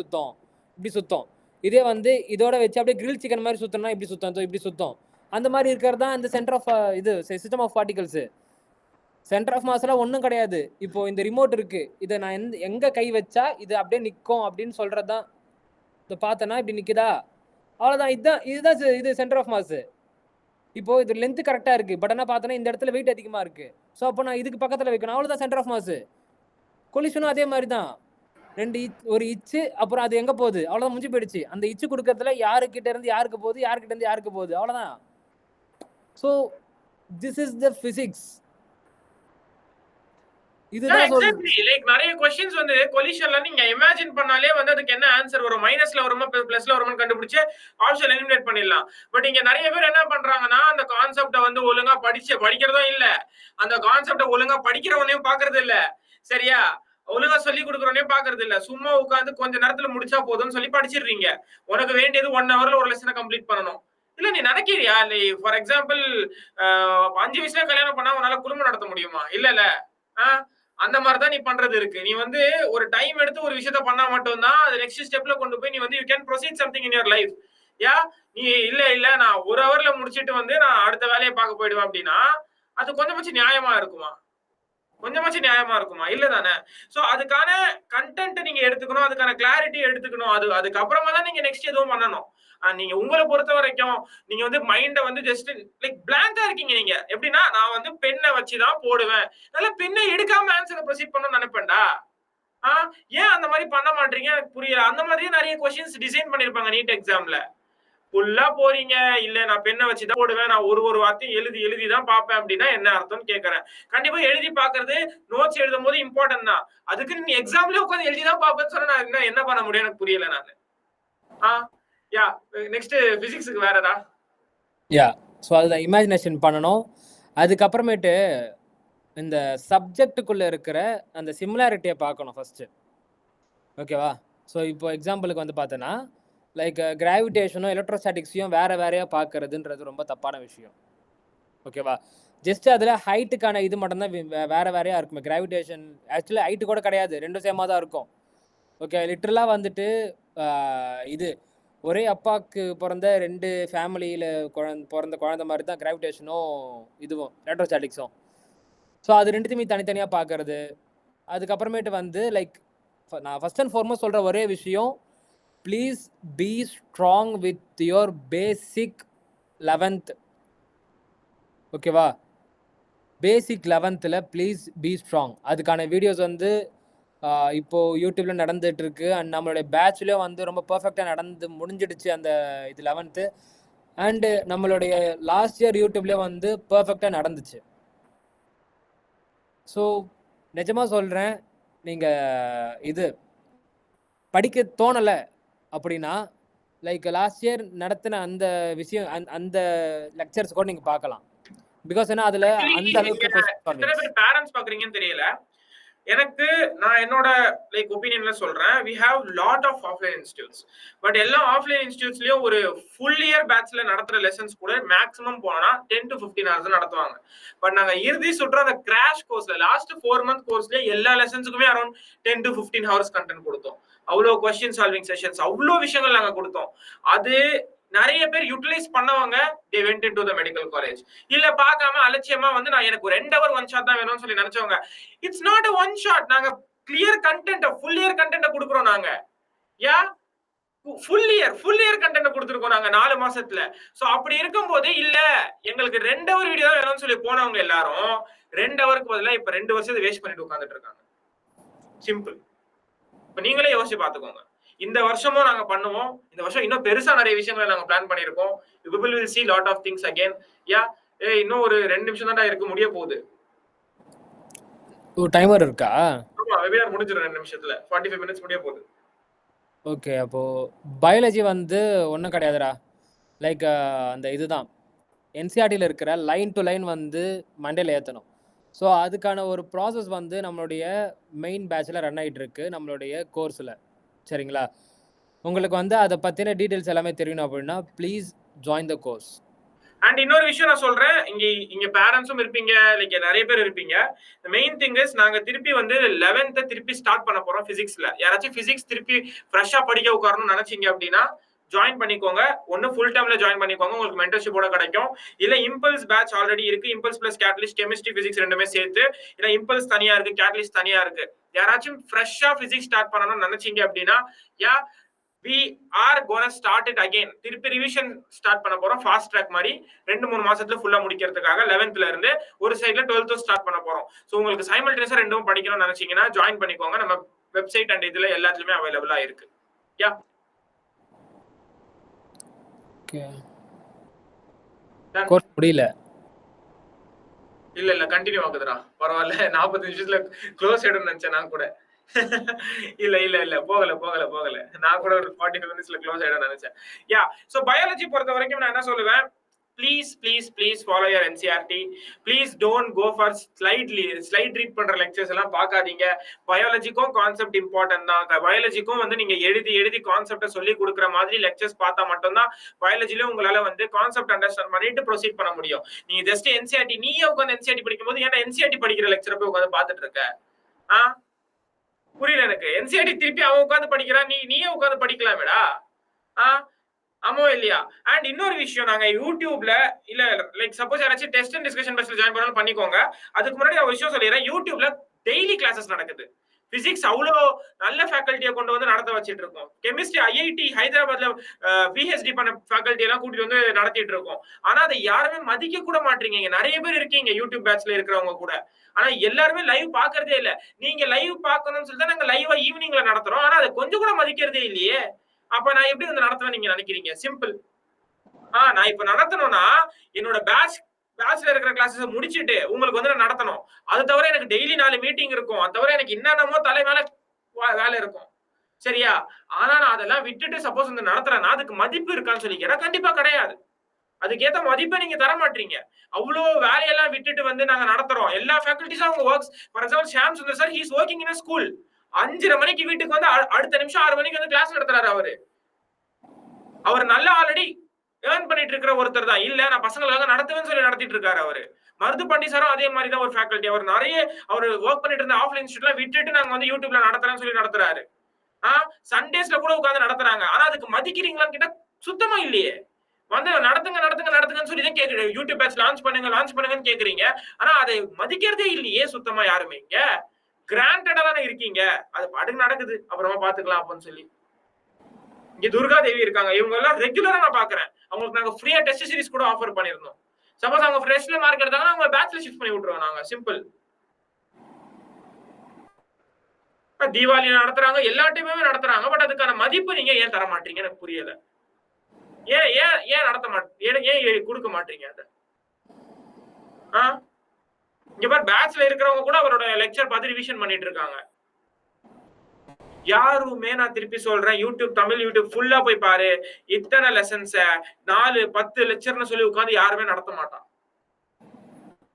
சுத்தம். இதே வந்து இதோட வச்சு அப்படியே கிரில் சிக்கன் மாதிரி சுத்தம்னா இப்படி சுத்தம். அந்த மாதிரி இருக்கிறது தான் இந்த சென்டர் ஆஃப் இது system of particles. Centre of மாஸ்லாம் ஒன்றும் கிடையாது. இப்போ இந்த ரிமோட் இருக்கு, இதை நான் எங்கே கை வச்சா இது அப்படியே நிற்கும் அப்படின்னு சொல்கிறது தான். இதை பார்த்தேன்னா இப்படி நிற்குதா, அவ்வளோதான். இதுதான் இது சென்டர் ஆஃப் மாஸ். இப்போ இது லென்த் கரெக்டாக இருக்குது, பட் ஆனால் பார்த்தோன்னா இந்த இடத்துல வெயிட் அதிகமாக இருக்குது. ஸோ அப்போ நான் இதுக்கு பக்கத்தில் வைக்கணும், அவ்வளோதான் சென்டர் ஆஃப் மாஸ். கொலிஷனும் அதே மாதிரி தான். ஒரு இச்சு, அப்புறம் அது எங்கே போகுது, அவ்வளோதான், முடிஞ்சு போயிடுச்சு. அந்த இச்சு கொடுக்கறதுல யாருக்கிட்ட இருந்து யாருக்கு போகுது, அவ்வளோதான். So this is the physics. இதுதான் லைக் நிறைய क्वेश्चंस வந்து கொலிஷன்ல நீங்க இமேஜின் பண்ணாலே வந்து அதுக்கு என்ன ஆன்சர் வரும், மைனஸ்ல வருமா பிளஸ்ல வருமா கண்டுபிடிச்சு ஆப்ஷன் எலிமினேட் பண்ணிடலாம். பட் இங்க நிறைய பேர் என்ன பண்றாங்கன்னா அந்த கான்செப்ட வந்து ஒழுங்கா படிக்கிறதும் இல்ல, அந்த கான்செப்ட ஒழுங்கா படிக்கிறவனையும் பாக்குறது இல்ல, சரியா? ஒழுங்கா சொல்லி கொடுக்கறவனையும் பாக்குறது இல்ல. சும்மா உட்காந்து கொஞ்ச நேரத்துல முடிச்சா போதும்னு சொல்லி படிச்சிடுறீங்க. உனக்கு வேண்டியது 1 ஹவர்ல ஒரு லெசனை கம்ப்ளீட் பண்ணணும். இல்ல நீ நினைக்கிறியா, ஃபார் எக்ஸாம்பிள் 5 வயசுல கல்யாணம் பண்ணா உன்னால குடும்பம் நடத்த முடியுமா? இல்ல. அந்த மாதிரிதான் நீ பண்றது இருக்கு. நீ வந்து ஒரு டைம் எடுத்து ஒரு விஷயத்த பண்ணா மட்டும்தான் அது நெக்ஸ்ட் ஸ்டெப்ல கொண்டு போய் நீ வந்து you can proceed something in your life. Yeah நீ இல்ல நான் ஒரு ஹவர்ல முடிச்சிட்டு வந்து நான் அடுத்த வேலையை பார்க்க போயிடுவேன் அப்படின்னா அது கொஞ்சமாச்சும் நியாயமா இருக்குமா? கொஞ்சமாச்சும் நியாயமா இருக்குமா? இல்ல தானே. சோ அதுக்கான கண்டென்ட் நீங்க எடுத்துக்கணும், அதுக்கான கிளாரிட்டி எடுத்துக்கணும். அதுக்கப்புறமா தான் நீங்க நெக்ஸ்ட் எதுவும் பண்ணணும். நீங்க உங்களை பொறுத்த வரைக்கும் நீங்க வந்து மைண்ட வந்து ஜஸ்ட் லைக் பிளாங்கா இருக்கீங்க. நீங்க எப்படின்னா நான் வந்து பெண்ணை வச்சுதான் போடுவேன், அதனால பெண்ணை எடுக்காம ஆன்சரை ப்ரொசீட் பண்ணணும்னு நினைப்பேன்டா. ஏன் அந்த மாதிரி பண்ண மாட்டீங்க எனக்கு புரியல. அந்த மாதிரியே நிறைய கொஸ்டின்ஸ் டிசைன் பண்ணிருப்பாங்க நீட் எக்ஸாம்ல. ஃபுல்லா போறீங்க, இல்ல நான் பெண்ணை வச்சுதான் போடுவேன், நான் ஒரு வார்த்தையும் எழுதி தான் பார்ப்பேன் அப்படின்னா என்ன அர்த்தம்னு கேட்கறேன். கண்டிப்பா எழுதி பாக்குறது நோட்ஸ் எழுதும் போது இம்பார்ட்டன்ட் தான். அதுக்கு நீ எக்ஸாம்லயே உட்காந்து எழுதிதான் பார்ப்பேன்னு சொன்னா நான் என்ன பண்ண முடியும் எனக்கு புரியல. நானு யா நெக்ஸ்ட் பிசிக்ஸ்க்கு வேறடா. யா ஸோ அதுதான் இமேஜினேஷன் பண்ணணும். அதுக்கப்புறமேட்டு இந்த சப்ஜெக்டுக்குள்ள இருக்கிற அந்த சிமிலாரிட்டியை பார்க்கணும் ஃபர்ஸ்ட். ஓகேவா? ஸோ இப்போ எக்ஸாம்பிளுக்கு வந்து பார்த்தோன்னா லைக் கிராவிடேஷனும் எலக்ட்ரோஸ்டாட்டிக்ஸையும் வேறையா பார்க்கறதுன்றது ரொம்ப தப்பான விஷயம். ஓகேவா? ஜஸ்ட் அதில் ஹைட்டுக்கான இது மட்டும்தான் வேறையா இருக்குமே. கிராவிடேஷன் ஆக்சுவலி ஹைட்டு கூட கிடையாது, ரெண்டும் சேமாக தான் இருக்கும். ஓகே, லிட்ரலாக வந்துட்டு இது ஒரே அப்பாவுக்கு பிறந்த 2 ஃபேமிலியில் பிறந்த குழந்தை மாதிரி தான் கிராவிடேஷனும் இதுவும் எலக்ட்ரோஸ்டாட்டிக்ஸும். ஸோ அது ரெண்டுத்தையுமே தனித்தனியாக பார்க்கறது. அதுக்கப்புறமேட்டு வந்து லைக் நான் ஃபர்ஸ்ட் அண்ட் ஃபார்மோஸ்ட் சொல்கிற ஒரே விஷயம், please be strong with your basic 11th. ஓகேவா? பேசிக் 11th ப்ளீஸ் பி ஸ்ட்ராங். அதுக்கான வீடியோஸ் வந்து இப்போது யூடியூப்பில் நடந்துகிட்ருக்கு. அண்ட் நம்மளுடைய பேட்ச்லேயும் வந்து ரொம்ப பர்ஃபெக்டாக முடிஞ்சிடுச்சு அந்த இது 11th. அண்டு நம்மளுடைய லாஸ்ட் இயர் யூடியூப்லேயே வந்து பர்ஃபெக்டாக நடந்துச்சு. ஸோ நிஜமாக சொல்கிறேன், நீங்கள் இது படிக்க தோணலை அப்படின்னா லைக் லாஸ்ட் இயர் நடத்தின அந்த விஷயம் அந்த லெக்சர்ஸ் கூட நீங்கள் பார்க்கலாம். பிகாஸ் ஏன்னா அதில் அந்த அளவுக்கு பேரண்ட்ஸ் பார்க்குறீங்கன்னு தெரியல எனக்கு. நான் என்னோட லைக் ஒப்பீனியன்ல சொல்றேன், we have lot of offline institutes, but எல்லா ஆஃப்லைன் இன்ஸ்டிடியூட்ஸ்லயும் ஒரு ஃபுல் இயர் பேட்ச்ல நடத்துற லெசன்ஸ் கூட மேக்ஸிமம் போனா 10 to 15 hours நடத்துவாங்க. பட் நாங்க இறுதி சுற்ற அந்த கிராஷ் கோர்ஸ்ல லாஸ்ட் 4 month கோர்ஸ்ல எல்லா லெசன்ஸுக்குமே அரௌண்ட் 10 to 15 hours கண்டென்ட் கொடுத்தோம். அவ்வளோ கொஸ்டின் சால்விங் செஷன்ஸ், அவ்வளோ விஷயங்கள் நாங்க கொடுத்தோம். அது நிறைய பேர் யூட்டிலைஸ் பண்ணவங்க they went into the medical college. இல்ல பார்க்காம அலட்சியமா வந்து நான் எனக்கு 2 hour 1 shot தான் வேணும்னு சொல்லி நினைச்சவங்க, it's not a one shot. நாங்க clear content full year content கொடுக்குறோம். நாங்க யா ஃபுல் இயர் கண்டென்ட் கொடுத்துருக்கோம் நாங்க 4 மாசத்துல. சோ அப்படி இருக்கும்போது இல்ல எங்களுக்கு 2 hour வீடியோ தான் வேணும்னு சொல்லி போனவங்க எல்லாரும் 2 ஹவருக்கு பதிலா இப்ப 2 வருஷத்தை வேஸ்ட் பண்ணிட்டு உட்கார்ந்துட்டு இருக்காங்க. சிம்பிள். இப்ப நீங்களே யோசிச்சு பாத்துக்கோங்க. இந்த வருஷமும் நாங்க பண்ணுவோம். இந்த வருஷம் இன்னும் பெருசா நிறைய விஷயங்களை நாங்க பிளான் பண்ணிருக்கோம். people will see lot of things again. யா இன்னும் ஒரு 2 நிமிஷம் தான் இருக்கு, முடிய போகுது. ஒரு டைமர் இருக்கா? ஆமா, வெபினார் முடிஞ்சிரும் 2 நிமிஷத்துல. 45 minutes முடிய போகுது. ஓகே, அப்போ பயாலஜி வந்து ஒன்றும் கிடையாதுடா. லைக் அந்த இதுதான் என்சிஆர்டியில் இருக்கிற லைன் டு லைன் வந்து மண்டேல ஏற்றணும். ஸோ அதுக்கான ஒரு ப்ராசஸ் வந்து நம்மளுடைய மெயின் பேட்சில் ரன் ஆகிட்டு இருக்கு நம்மளுடைய கோர்ஸில். சரிங்களா? உங்களுக்கு வந்து அதை பற்றின டீட்டெயில்ஸ் எல்லாமே தெரியணும் அப்படின்னா please join the course. And இன்னொரு விஷயம் நான் சொல்றேன், இங்க பேரண்ட்ஸும் இருப்பீங்க, லைக் நிறைய பேர் இருப்பீங்க. மெயின் திங் இஸ் நாங்க திருப்பி வந்து 11th திருப்பி ஸ்டார்ட் பண்ண போறோம் பிசிக்ஸ்ல. யாராச்சும் பிசிக்ஸ் திருப்பி ஃப்ரெஷ்ஷா படிக்க உட்காரணும்னு நினைச்சீங்க அப்படின்னா ஜாயின் பண்ணிக்கோங்க. ஒன்னு ஃபுல் டைம்ல ஜாயின் பண்ணிக்கோங்க, உங்களுக்கு மென்டர்ஷிப்போட கிடைக்கும். இல்ல இம்பல்ஸ் பேட்ச் ஆல்ரெடி இருக்கு, impulse plus catalyst chemistry physics ரெண்டுமே சேர்த்து. இல்ல இம்பல்ஸ் தனியா இருக்கு, கேட்டலிஸ்ட் தனியா இருக்கு. யாராச்சும் ஃப்ரெஷ்ஷா பிசிக்ஸ் ஸ்டார்ட் பண்ணணும்னு நினைச்சீங்க அப்படின்னா we are gonna start it again. திருப்பி ரிவிஷன் ஸ்டார்ட் பண்ண போறோம் ஃபாஸ்ட் ட்ராக் மாதிரி. 2-3 மாசத்துல ஃபுல்லா முடிக்கிறதுக்காக 11th இருந்து ஒரு சைடுல 12th ஸ்டார்ட் பண்ண போறோம். சோ உங்களுக்கு சைமல்டேனியஸா ரெண்டும் படிக்கணும்னு நினைச்சீங்கன்னா ஜாயின் பண்ணிக்கோங்க. நம்ம வெப்சைட் அண்ட் இதுல எல்லாத்துலயுமே அவைலபிளா இருக்கு. யா ஓகே, கோர்ஸ் முடியல. இல்ல கண்டினியூ ஆகுதுடா, பரவாயில்ல. 45 நிமிஷத்துல க்ளோஸ் ஆயிடும்னு நினைச்சேன் நான் கூட. இல்ல போகல. நான் கூட ஒரு 45 மினிட்ஸ்ல க்ளோஸ் ஆயிடும் நினைச்சேன். யா சோ பயாலஜி பொறுத்த வரைக்கும் நான் என்ன சொல்லுவேன், please follow your NCERT. Please don't go for slide read பண்ற லெக்சர்ஸ் எல்லாம் பார்க்காதீங்க. பயாலஜிக்கும் கான்செப்ட் இம்பார்ட்டன்ட் தான். பயாலஜிக்கும் வந்து நீங்க எழுதி கான்செப்டை சொல்லி கொடுக்குற மாதிரி லெக்சர்ஸ் பார்த்தா மட்டும்தான் பயாலஜில உங்களால வந்து கான்செப்ட் அண்டர்ஸ்டாண்ட் பண்ணிட்டு ப்ரொசீட் பண்ண முடியும். நீங்க ஜஸ்ட் என்சிஆர்டி நீயே உட்காந்து என்சிஆர்டி படிக்கும் போது ஏன்னா என்சிஆர்டி படிக்கிற லெக்சரை போய் உட்காந்து பார்த்துட்டு இருக்க புரியல எனக்கு. என்சிஆர்டி திருப்பி அவன் உட்காந்து படிக்கிறான், நீயே உட்காந்து படிக்கலாமேடா. ஆமா, ஆமாவா இல்லையா? அண்ட் இன்னொரு விஷயம், நாங்க யூடியூப்ல இல்ல லைக் சப்போஸ் யாராச்சும் டெஸ்ட் அண்ட் டிஸ்கஷன் பேஸ்ல ஜாயின் பண்ணாலும் பண்ணிக்கோங்க. அதுக்கு முன்னாடி நான் ஒரு விஷயம் சொல்லிடுறேன். யூடியூப்ல டெய்லி கிளாஸஸ் நடக்குது. பிசிக்ஸ் அவ்வளோ நல்ல ஃபேக்கல்ட்டியை கொண்டு வந்து நடத்த வச்சிட்டு இருக்கோம். கெமிஸ்ட்ரி ஐஐடி ஹைதராபாத்ல பிஹெச்டி பண்ண ஃபேக்கல்ட்டி எல்லாம் கூட்டிட்டு வந்து நடத்திட்டு இருக்கோம். ஆனா அதை யாருமே மதிக்க கூட மாட்டீங்க. நிறைய பேர் இருக்கீங்க யூடியூப் பேட்ச்ல இருக்கிறவங்க கூட. ஆனா எல்லாருமே லைவ் பாக்குறதே இல்ல. நீங்க லைவ் பார்க்கணும்னு சொல்லி தான் நாங்க லைவா ஈவினிங்ல நடத்துறோம். ஆனா அதை கொஞ்சம் கூட மதிக்கிறதே இல்லையே. அப்ப நான் எப்படி வந்து நடத்துவேன் நீங்க நினைக்கிறீங்க? சிம்பிள். நான் இப்ப நடத்தணும்னா என்னோட பேட்ச்ல இருக்கிற கிளாஸஸ் முடிச்சிட்டு உங்களுக்கு வந்து நான் நடத்தணும். அது தவிர எனக்கு டெய்லி 4 மீட்டிங் இருக்கும். அது தவிர எனக்கு என்னென்னமோ தலை மேல வேலை இருக்கும். சரியா? ஆனா நான் அதெல்லாம் விட்டுட்டு சப்போஸ் வந்து நடத்துறேன்னா அதுக்கு மதிப்பு இருக்கான்னு சொல்லி கேட்டா கண்டிப்பா கிடையாது. அதுக்கேத்த மதிப்பை நீங்க தர மாட்டீங்க. அவ்வளோ வேலையெல்லாம் விட்டுட்டு வந்து நாங்க நடத்துறோம். எல்லா ஃபேக்கல்டிஸும் அவங்க works for example Shyam Sundar sir he is working in a school. 5:30 மணிக்கு வீட்டுக்கு வந்து அடுத்த நிமிஷம் 6 மணிக்கு வந்து கிளாஸ் நடத்துறாரு அவரு. அவர் நல்லா ஆல்ரெடி ஏர்ன் பண்ணிட்டு இருக்கிற ஒருத்தர் தான். இல்ல நான் பசங்களுக்காக நடத்துவேன்னு சொல்லி நடத்திட்டு இருக்காரு அவரு. மருது பண்டி சாரும் அதே மாதிரி தான் ஒரு ஃபேக்கல்டி. அவர் நிறைய அவர் ஒர்க் பண்ணிட்டு இருந்த ஆஃப்லைன் இன்ஸ்டியூட்லாம் விட்டுட்டு நாங்க வந்து யூடியூப்ல நடத்துறேன்னு சொல்லி நடத்துறாரு. சண்டேஸ்ல கூட உட்கார்ந்து நடத்துறாங்க. ஆனா அதுக்கு மதிக்கிறீங்களான்னு கேட்டா சுத்தமா இல்லையே. வந்து நடத்துங்கன்னு சொல்லி தான் கேக்குறீங்க. யூடியூப் பேட்ச் லான்ச் பண்ணுங்கன்னு கேக்குறீங்க. ஆனா அதை மதிக்கிறதே இல்லையே சுத்தமா யாருமே இங்க. கிராண்டடா தானே இருக்கீங்க. அது பாட்டுக்கு நடக்குது. அப்புறமா பாத்துக்கலாம் அப்படின்னு சொல்லி. இங்க துர்கா தேவி இருக்காங்க. இவங்க எல்லாம் ரெகுலரா நான் பாக்குறேன். அவங்களுக்கு நாங்க ஃப்ரீயா டெஸ்ட் சீரிஸ் கூட ஆஃபர் பண்ணிருந்தோம். சப்போஸ் அவங்க ஃப்ரெஷ்ல மார்க் எடுத்தாங்கன்னா அவங்க பேட்ச்ல ஷிஃப்ட் பண்ணி விட்டுருவோம் நாங்க. சிம்பிள். தீபாவளி நடத்துறாங்க, எல்லா டைமுமே நடத்துறாங்க. பட் அதுக்கான மதிப்பு நீங்க ஏன் தர மாட்டீங்க எனக்கு புரியல. ஏன் ஏன் ஏன் நடத்த மாட்டீங்க? ஏன் கொடுக்க மாட்டீங்க அத? இங்க பாரு பேட்ச்ல இருக்கிறவங்க கூட அவரோட லெக்சர் பார்த்து ரிவிஷன் பண்ணிட்டு இருக்காங்க. யாருமே நான் திருப்பி சொல்றேன் யூடியூப் தமிழ் யூடியூப் ஃபுல்லா போய் பாரு. இத்தனை லெசன்ஸ் 4 10 லெக்சர்னு சொல்லி உட்கார்ந்து யாருமே நடத்த மாட்டான்.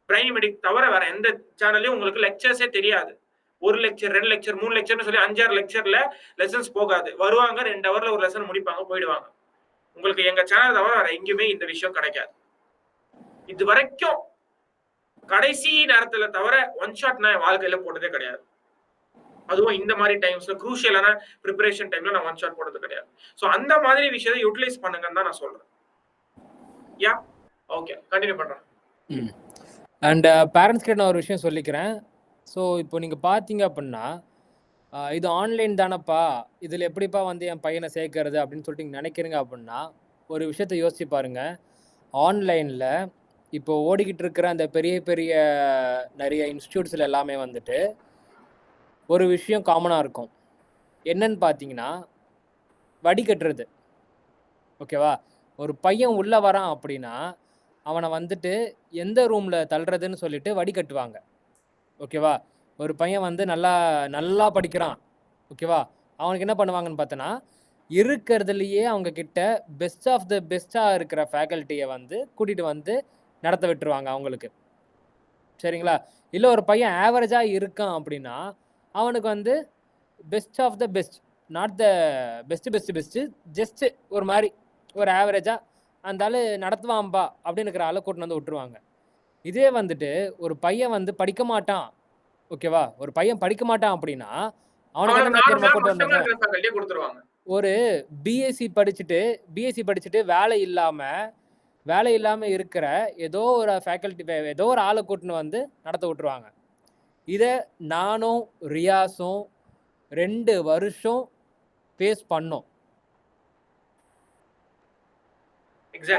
பிரைமெடிக் தவிர வேற எந்த சேனல்லயும் உங்களுக்கு லெக்சர்ஸே தெரியாது. 1 லெக்சர் 2 லெக்சர் 3 லெக்சர்னு சொல்லி 5-6 லெக்சர்ல லெசன்ஸ் போகாது. வருவாங்க 2 ஹவர்ல ஒரு லெசன் முடிப்பாங்க போயிடுவாங்க. உங்களுக்கு எங்க சேனல் தவிர வேற எங்கேயுமே இந்த விஷயம் கிடைக்காது. இது வரைக்கும் கடைசி நேரத்துல தவிர ஒன் ஷாட் நான் வாழ்க்கையில போட்டதே கிடையாது. அதுவும் இந்த மாதிரி டைம்ஸ்ல குரூஷியலான ப்ரிப்பரேஷன் டைம்ல நான் ஒன் ஷாட் போட்டது கிடையாது. சோ அந்த மாதிரி விஷயத்தை யூட்டிலைஸ் பண்ணுங்கன்னு தான் நான் சொல்றேன். யா ஓகே கண்டினியூ பண்றேன். அண்ட் பேரண்ட்ஸ் கிட்ட நான் ஒரு விஷயம் சொல்லிக்கிறேன். ஸோ இப்போ நீங்கள் பார்த்தீங்க அப்படின்னா இது ஆன்லைன் தானப்பா, இதில் எப்படிப்பா வந்து என் பையனை சேர்க்கறது அப்படின்னு சொல்லிட்டு நீங்கள் நினைக்கிறீங்க அப்படின்னா ஒரு விஷயத்தை யோசிச்சு பாருங்க. ஆன்லைனில் இப்போ ஓடிக்கிட்டு இருக்கிற அந்த பெரிய பெரிய நிறைய இன்ஸ்டியூட்ஸில் எல்லாமே வந்துட்டு ஒரு விஷயம் காமனாக இருக்கும். என்னன்னு பார்த்தீங்கன்னா வடிகட்டுறது. ஓகேவா? ஒரு பையன் உள்ளே வரான் அப்படின்னா அவனை வந்துட்டு எந்த ரூமில் தள்ளுறதுன்னு சொல்லிட்டு வடிகட்டுவாங்க. ஓகேவா? ஒரு பையன் வந்து நல்லா நல்லா படிக்கிறான். ஓகேவா? அவனுக்கு என்ன பண்ணுவாங்கன்னு பார்த்தோன்னா இருக்கிறதுலையே அவங்க கிட்ட பெஸ்ட் ஆஃப் த பெஸ்ட்டாக இருக்கிற ஃபேக்கல்ட்டியை வந்து கூட்டிகிட்டு வந்து நடத்த விட்டுருவாங்க அவங்களுக்கு. சரிங்களா? இல்லை ஒரு பையன் ஆவரேஜாக இருக்கான் அப்படின்னா அவனுக்கு வந்து best of the best, not the best just ஒரு மாதிரி ஒரு ஆவரேஜாக அந்த ஆள் நடத்துவான்பா அப்படின்னு இருக்கிற ஆளை கூட்டின்னு வந்து விட்டுருவாங்க. இதே வந்துட்டு ஒரு பையன் வந்து படிக்க மாட்டான். ஓகேவா? ஒரு பையன் படிக்க மாட்டான் அப்படின்னா அவனுக்கு என்ன தெரியுமா போட்டு வந்தாங்க? ஒரு பிஎஸ்சி படிச்சுட்டு வேலை இல்லாம இருக்கிற ஏதோ ஒரு ஃபேக்கல்ட்டி ஏதோ ஒரு ஆளை கூட்டின்னு வந்து நடத்த விட்டுருவாங்க. இதை நானும் ரியாஸும் 2 வருஷம் ஃபேஸ் பண்ணோம்.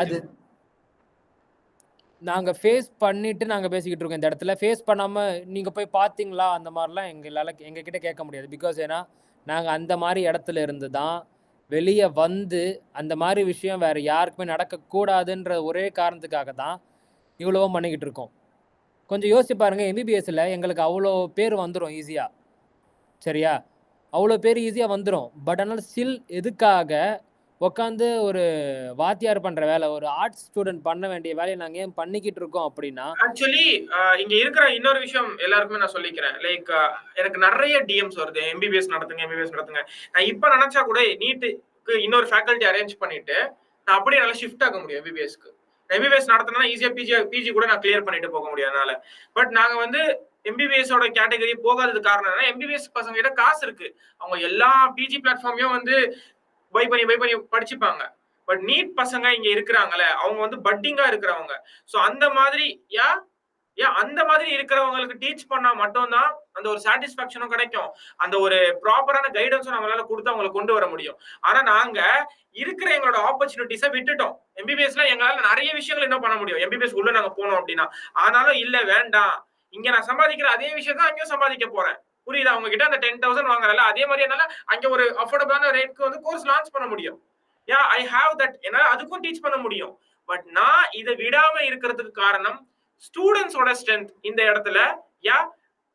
அது நாங்கள் ஃபேஸ் பண்ணிட்டு நாங்கள் பேசிக்கிட்டு இருக்கோம். இந்த இடத்துல ஃபேஸ் பண்ணாமல் நீங்கள் போய் பார்த்தீங்களா அந்த மாதிரிலாம் எங்ககிட்ட கேட்க முடியாது. பிகாஸ் ஏன்னா நாங்கள் அந்த மாதிரி இடத்துல இருந்து தான் வெளியே வந்து அந்த மாதிரி விஷயம் வேறு யாருக்குமே நடக்கக்கூடாதுன்ற ஒரே காரணத்துக்காக தான் இவ்வளவும் பண்ணிக்கிட்டு இருக்கோம். கொஞ்சம் யோசிச்சு பாருங்கள். எம்பிபிஎஸ்சில் எங்களுக்கு அவ்வளோ பேர் வந்துடும் ஈஸியாக. சரியா? அவ்வளோ பேர் ஈஸியாக வந்துடும். பட் ஆனால் ஸ்டில் எதுக்காக உட்காந்து ஒரு வாத்தியார் பண்ற வேலை, ஒரு ஆர்ட்ஸ் ஸ்டூடெண்ட் பண்ண வேண்டிய வேலையை நாங்க ஏன் பண்ணிக்கிட்டு இருக்கோம் அப்படின்னா ஆக்சுவலி இங்க இருக்கிற இன்னொரு விஷயம் எல்லாருக்குமே நான் சொல்லிக்கிறேன். லைக் எனக்கு நிறைய டிஎம்ஸ் வருது, எம்பிபிஎஸ் நடத்துங்க. நான் இப்ப நினைச்சா கூட நீட்டுக்கு இன்னொரு ஃபேக்கல்ட்டி அரேஞ்ச் பண்ணிட்டு நான் அப்படியே நல்லா ஷிஃப்ட் ஆக முடியும் எம்பிபிஎஸ்க்கு. எம்பிபிஎஸ் நடத்தினா ஈஸியா பிஜி கூட நான் கிளியர் பண்ணிட்டு போக முடியும் அதனால. பட் நாங்க வந்து எம்பிபிஎஸோட கேட்டகரி போகாதது காரணம் என்ன, எம்பிபிஎஸ் பசங்க கிட்ட காசு இருக்கு. அவங்க எல்லா பிஜி பிளாட்ஃபார்மையும் வந்து பை பண்ணி படிச்சுப்பாங்க. பட் நீட் பசங்க இங்க இருக்கிறாங்கல்ல, அவங்க வந்து பட்டிங்கா இருக்கிறவங்க. சோ அந்த மாதிரி அந்த மாதிரி இருக்கிறவங்களுக்கு டீச் பண்ணா மட்டும்தான் அந்த ஒரு சாட்டிஸ்பாக்சனும் கிடைக்கும். அந்த ஒரு ப்ராப்பரான கைடன்ஸும் நம்மளால கொடுத்து அவங்களை கொண்டு வர முடியும். ஆனா நாங்க இருக்கிற எங்களோட ஆப்பர்ச்சுனிட்டிஸை விட்டுட்டோம். எம்பிபிஎஸ்ல எங்களால நிறைய விஷயங்கள் என்ன பண்ண முடியும், எம்பிபிஎஸ் உள்ள நாங்க போனோம் அப்படின்னா. ஆனாலும் இல்ல வேண்டாம், இங்க நான் சம்பாதிக்கிற அதே விஷயம் தான் அங்கேயும் சம்பாதிக்க போறேன். புரியுதா? அவங்க கிட்ட அந்த 10,000 வாங்குறல, அதே மாதிரி என்னால அங்க ஒரு அஃபோர்டபிளான ரேட்க்கு வந்து கோர்ஸ் லான்ச் பண்ண முடியும். I have that. என்னால அதுக்கும் டீச் பண்ண முடியும். பட் நான் இதை விடாம இருக்கிறதுக்கு காரணம் ஸ்டூடெண்ட்ஸோட ஸ்ட்ரென்த் இந்த இடத்துல.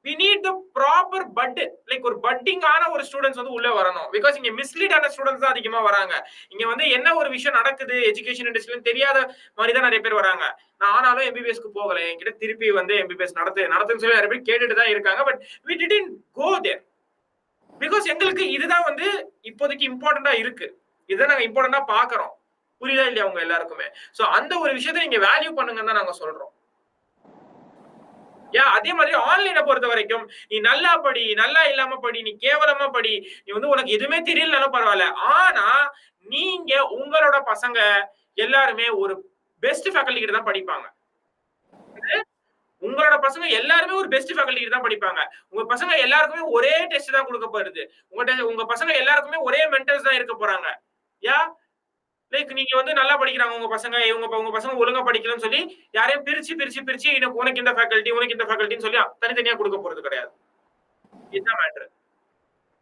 we need the proper bud, like ஒரு பட்டிங் ஆன ஒரு ஸ்டூடெண்ட்ஸ் வந்து உள்ள வரணும். பிகாஸ் இங்க மிஸ்லீட் ஆன ஸ்டூடெண்ட்ஸ் தான் அதிகமா வராங்க. இங்க வந்து என்ன ஒரு விஷயம் நடக்குது எஜுகேஷன் இண்டஸ்ட்ரியில தெரியாத மாதிரி தான் நிறைய பேர் வராங்க. நான் ஆனாலும் எம்பிபிஎஸ்க்கு போகல, என்கிட்ட திருப்பி வந்து எம்பிபிஎஸ் நடத்துன்னு சொல்லி நிறைய பேர் கேட்டுட்டு தான் இருக்காங்க. But we didn't go there because எங்களுக்கு இதுதான் வந்து இப்போதைக்கு இம்பார்ட்டண்டா இருக்கு. இதுதான் நாங்க இம்பார்ட்டண்டா பாக்குறோம். புரியுதா இல்லையா அவங்க எல்லாருக்குமே? சோ அந்த ஒரு விஷயத்தை நீங்க வேல்யூ பண்ணுங்கன்னு தான் நாங்க சொல்றோம். அதே மாதிரி ஆன்லைனை பொறுத்த வரைக்கும் நீ நல்லா படி, நல்லா இல்லாம படி, நீ கேவலமா படி, நீ வந்து உனக்கு எதுவுமே தெரியலனாலும் பரவாயில்ல. ஆனா நீங்க உங்களோட பசங்க எல்லாருமே ஒரு பெஸ்ட் ஃபேக்கல்டி கிட்ட தான் படிப்பாங்க. உங்களோட பசங்க எல்லாருமே ஒரு பெஸ்ட் ஃபேக்கல்டி கிட்ட தான் படிப்பாங்க. உங்க பசங்க எல்லாருக்குமே ஒரே டெஸ்ட் தான் கொடுக்க போறது. உங்க பசங்க எல்லாருக்குமே ஒரே மென்டர்ஸ் தான் இருக்க போறாங்க. லைக் நீங்க வந்து நல்லா படிக்கிறாங்க உங்க பசங்க, உங்க பசங்க ஒழுங்கா படிக்கலன்னு சொல்லி யாரையும் பிரிச்சு உனக்கு இந்த ஃபேக்கல்டி உனக்கு இந்த ஃபேக்கல்டின்னு சொல்லி தனித்தனியா கொடுக்க போறது கிடையாது. இதுதான் மேட்டர்.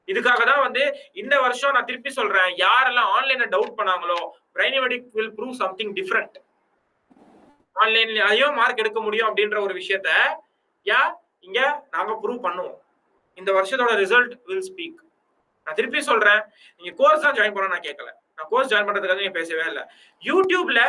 இதுக்காக தான் வந்து இந்த வருஷம் நான் திருப்பி சொல்றேன், யாரெல்லாம் ஆன்லைன்ல டவுட் பண்ணாங்களோ, பிரைனிமெடிக் will prove something different. ஆன்லைன்ல அதையும் மார்க் எடுக்க முடியும் அப்படின்ற ஒரு விஷயத்த இங்க நாங்க ப்ரூவ் பண்ணுவோம். இந்த வருஷத்தோட ரிசல்ட் will speak. நான் திருப்பி சொல்றேன், நீங்க கோர்ஸ் தான் ஜாயின் பண்ண நான் கேட்கல. நான் கோர்ஸ் ஜாயின் பண்றதுக்காக நீங்க பேசவே இல்லை. யூடியூப்ல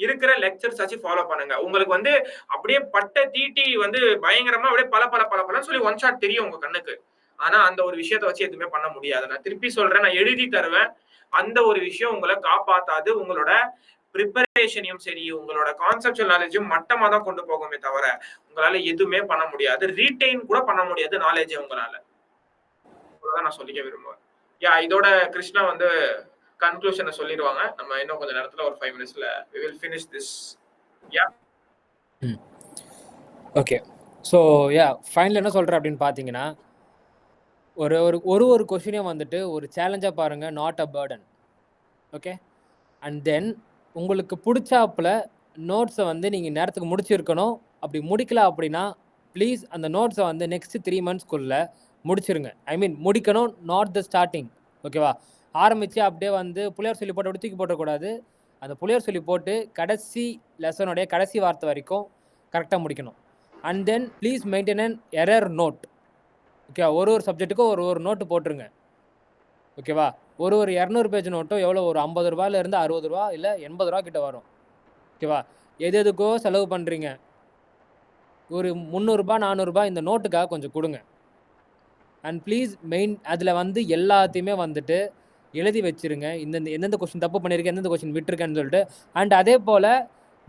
இருக்கிற லெக்சர்ஸ் ஆச்சு ஃபாலோ பண்ணுங்க. உங்களுக்கு வந்து அப்படியே பட்ட தீட்டி வந்து பயங்கரமா அப்படியே பல சொல்லி ஒன் ஷாட் தெரியும் உங்க கண்ணுக்கு. ஆனா அந்த ஒரு விஷயத்தை வச்சு எதுவுமே பண்ண முடியாது. நான் திருப்பி சொல்றேன், நான் எழுதி தருவேன். அந்த ஒரு விஷயம் உங்களை காப்பாத்தாது. உங்களோட ப்ரிப்பரேஷனையும் சரி, உங்களோட கான்செப்சுவல் நாலேஜும் மட்டமா தான் கொண்டு போகுமே தவிர உங்களால எதுவுமே பண்ண முடியாது. ரீட்டைன் கூட பண்ண முடியாது நாலேஜ் உங்களால. நான் சொல்லிக்க விரும்புவேன். இதோட கிருஷ்ணா வந்து கன்க்ளூஷனை சொல்லிடுவாங்க. நம்ம இன்னும் கொஞ்ச நேரத்துல ஒரு 5 minutesல we will finish this. Okay. So final என்ன சொல்றேன் அப்படின்னு பார்த்தீங்கன்னா, ஒரு கொஸ்டினையும் வந்துட்டு ஒரு சேலஞ்சாக பாருங்க, not a burden. Okay. And then உங்களுக்கு பிடிச்சாப்புல நோட்ஸை வந்து நீங்கள் நேரத்துக்கு முடிச்சிருக்கணும். அப்படி முடிக்கல அப்படின்னா ப்ளீஸ் அந்த நோட்ஸை வந்து நெக்ஸ்ட் 3 monthsக்குள்ளே முடிச்சிருங்க. ஐ மீன் முடிக்கணும், நாட் த ஸ்டார்டிங். ஓகேவா? ஆரம்பித்து அப்படியே வந்து புளியார் சொல்லி போட்டு அப்படி தூக்கி போட்டக்கூடாது. அந்த புளியார் சொல்லி போட்டு கடைசி லெசனுடைய கடைசி வார்த்தை வரைக்கும் கரெக்டாக முடிக்கணும். And then please maintain an error note. Okay, ஒரு சப்ஜெக்ட்டுக்கும் ஒரு நோட்டு போட்டுருங்க. ஓகேவா? ஒரு 200 பேஜ் நோட்டும் எவ்வளோ, ஒரு 50 ரூபாயிலேருந்து 60 ரூபா இல்லை 80 ரூபா கிட்ட வரும். ஓகேவா? எதுக்கோ செலவு பண்ணுறீங்க, ஒரு 300 ரூபா 400 ரூபா இந்த நோட்டுக்காக கொஞ்சம் கொடுங்க. அண்ட் ப்ளீஸ் அதில் வந்து எல்லாத்தையுமே வந்துட்டு எழுதி வச்சுருங்க. எந்தெந்த கொஸ்டின் தப்பு பண்ணியிருக்கேன், எந்தெந்த கொஸ்டின் விட்டுருக்கேன்னு சொல்லிட்டு. அண்ட் அதே போல்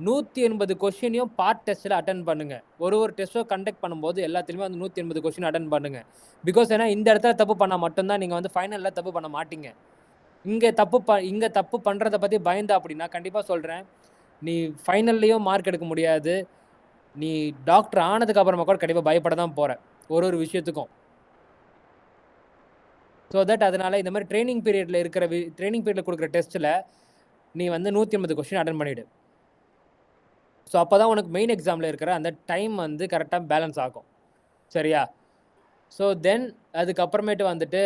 180 கொஸ்டினையும் பார்ட் டெஸ்ட்டில் அட்டன் பண்ணுங்கள். ஒரு டெஸ்ட்டோ கண்டக்ட் பண்ணும்போது எல்லாத்துலேயுமே வந்து 180 கொஸ்டின் அட்டன் பண்ணுங்கள். பிகாஸ் ஏன்னா இந்த இடத்துல தப்பு பண்ணால் மட்டும்தான் நீங்கள் வந்து ஃபைனலில் தப்பு பண்ண மாட்டீங்க. இங்கே தப்பு பண்ணுறதை பற்றி பயந்தா அப்படின்னா கண்டிப்பாக சொல்கிறேன், நீ ஃபைனல்லையும் மார்க் எடுக்க முடியாது. நீ டாக்டர் ஆனதுக்கு அப்புறமா கூட கண்டிப்பாக பயப்பட தான் போகிற ஒரு விஷயத்துக்கும். ஸோ தட் அதனால் இந்த மாதிரி ட்ரைனிங் பீரியடில் கொடுக்குற டெஸ்ட்டில் நீ வந்து 180 கொஸ்டின் அட்டன் பண்ணிவிடு. ஸோ அப்போ தான் உனக்கு மெயின் எக்ஸாமில் இருக்கிற அந்த டைம் வந்து கரெக்டாக பேலன்ஸ் ஆகும். சரியா? ஸோ தென் அதுக்கப்புறமேட்டு வந்துட்டு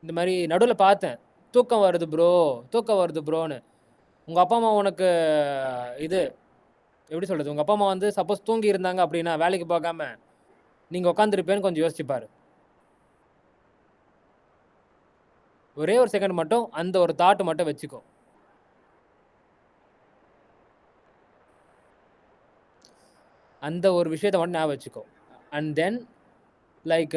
இந்த மாதிரி நடுவில் பார்த்தேன், தூக்கம் வருது ப்ரோன்னு. உங்கள் அப்பா அம்மா உனக்கு இது எப்படி சொல்கிறது, உங்கள் அப்பா அம்மா வந்து சப்போஸ் தூங்கி இருந்தாங்க அப்படின்னா வேலைக்கு போகாமல் நீங்கள் உட்காந்துருப்பேன்னு கொஞ்சம் யோசிச்சுப்பார். ஒரே ஒரு செகண்ட் மட்டும் அந்த ஒரு தாட் மட்டும் வச்சுக்கோ. அந்த ஒரு விஷயத்தை மட்டும் ஞாபகம் வச்சுக்கோ. அண்ட் தென் லைக்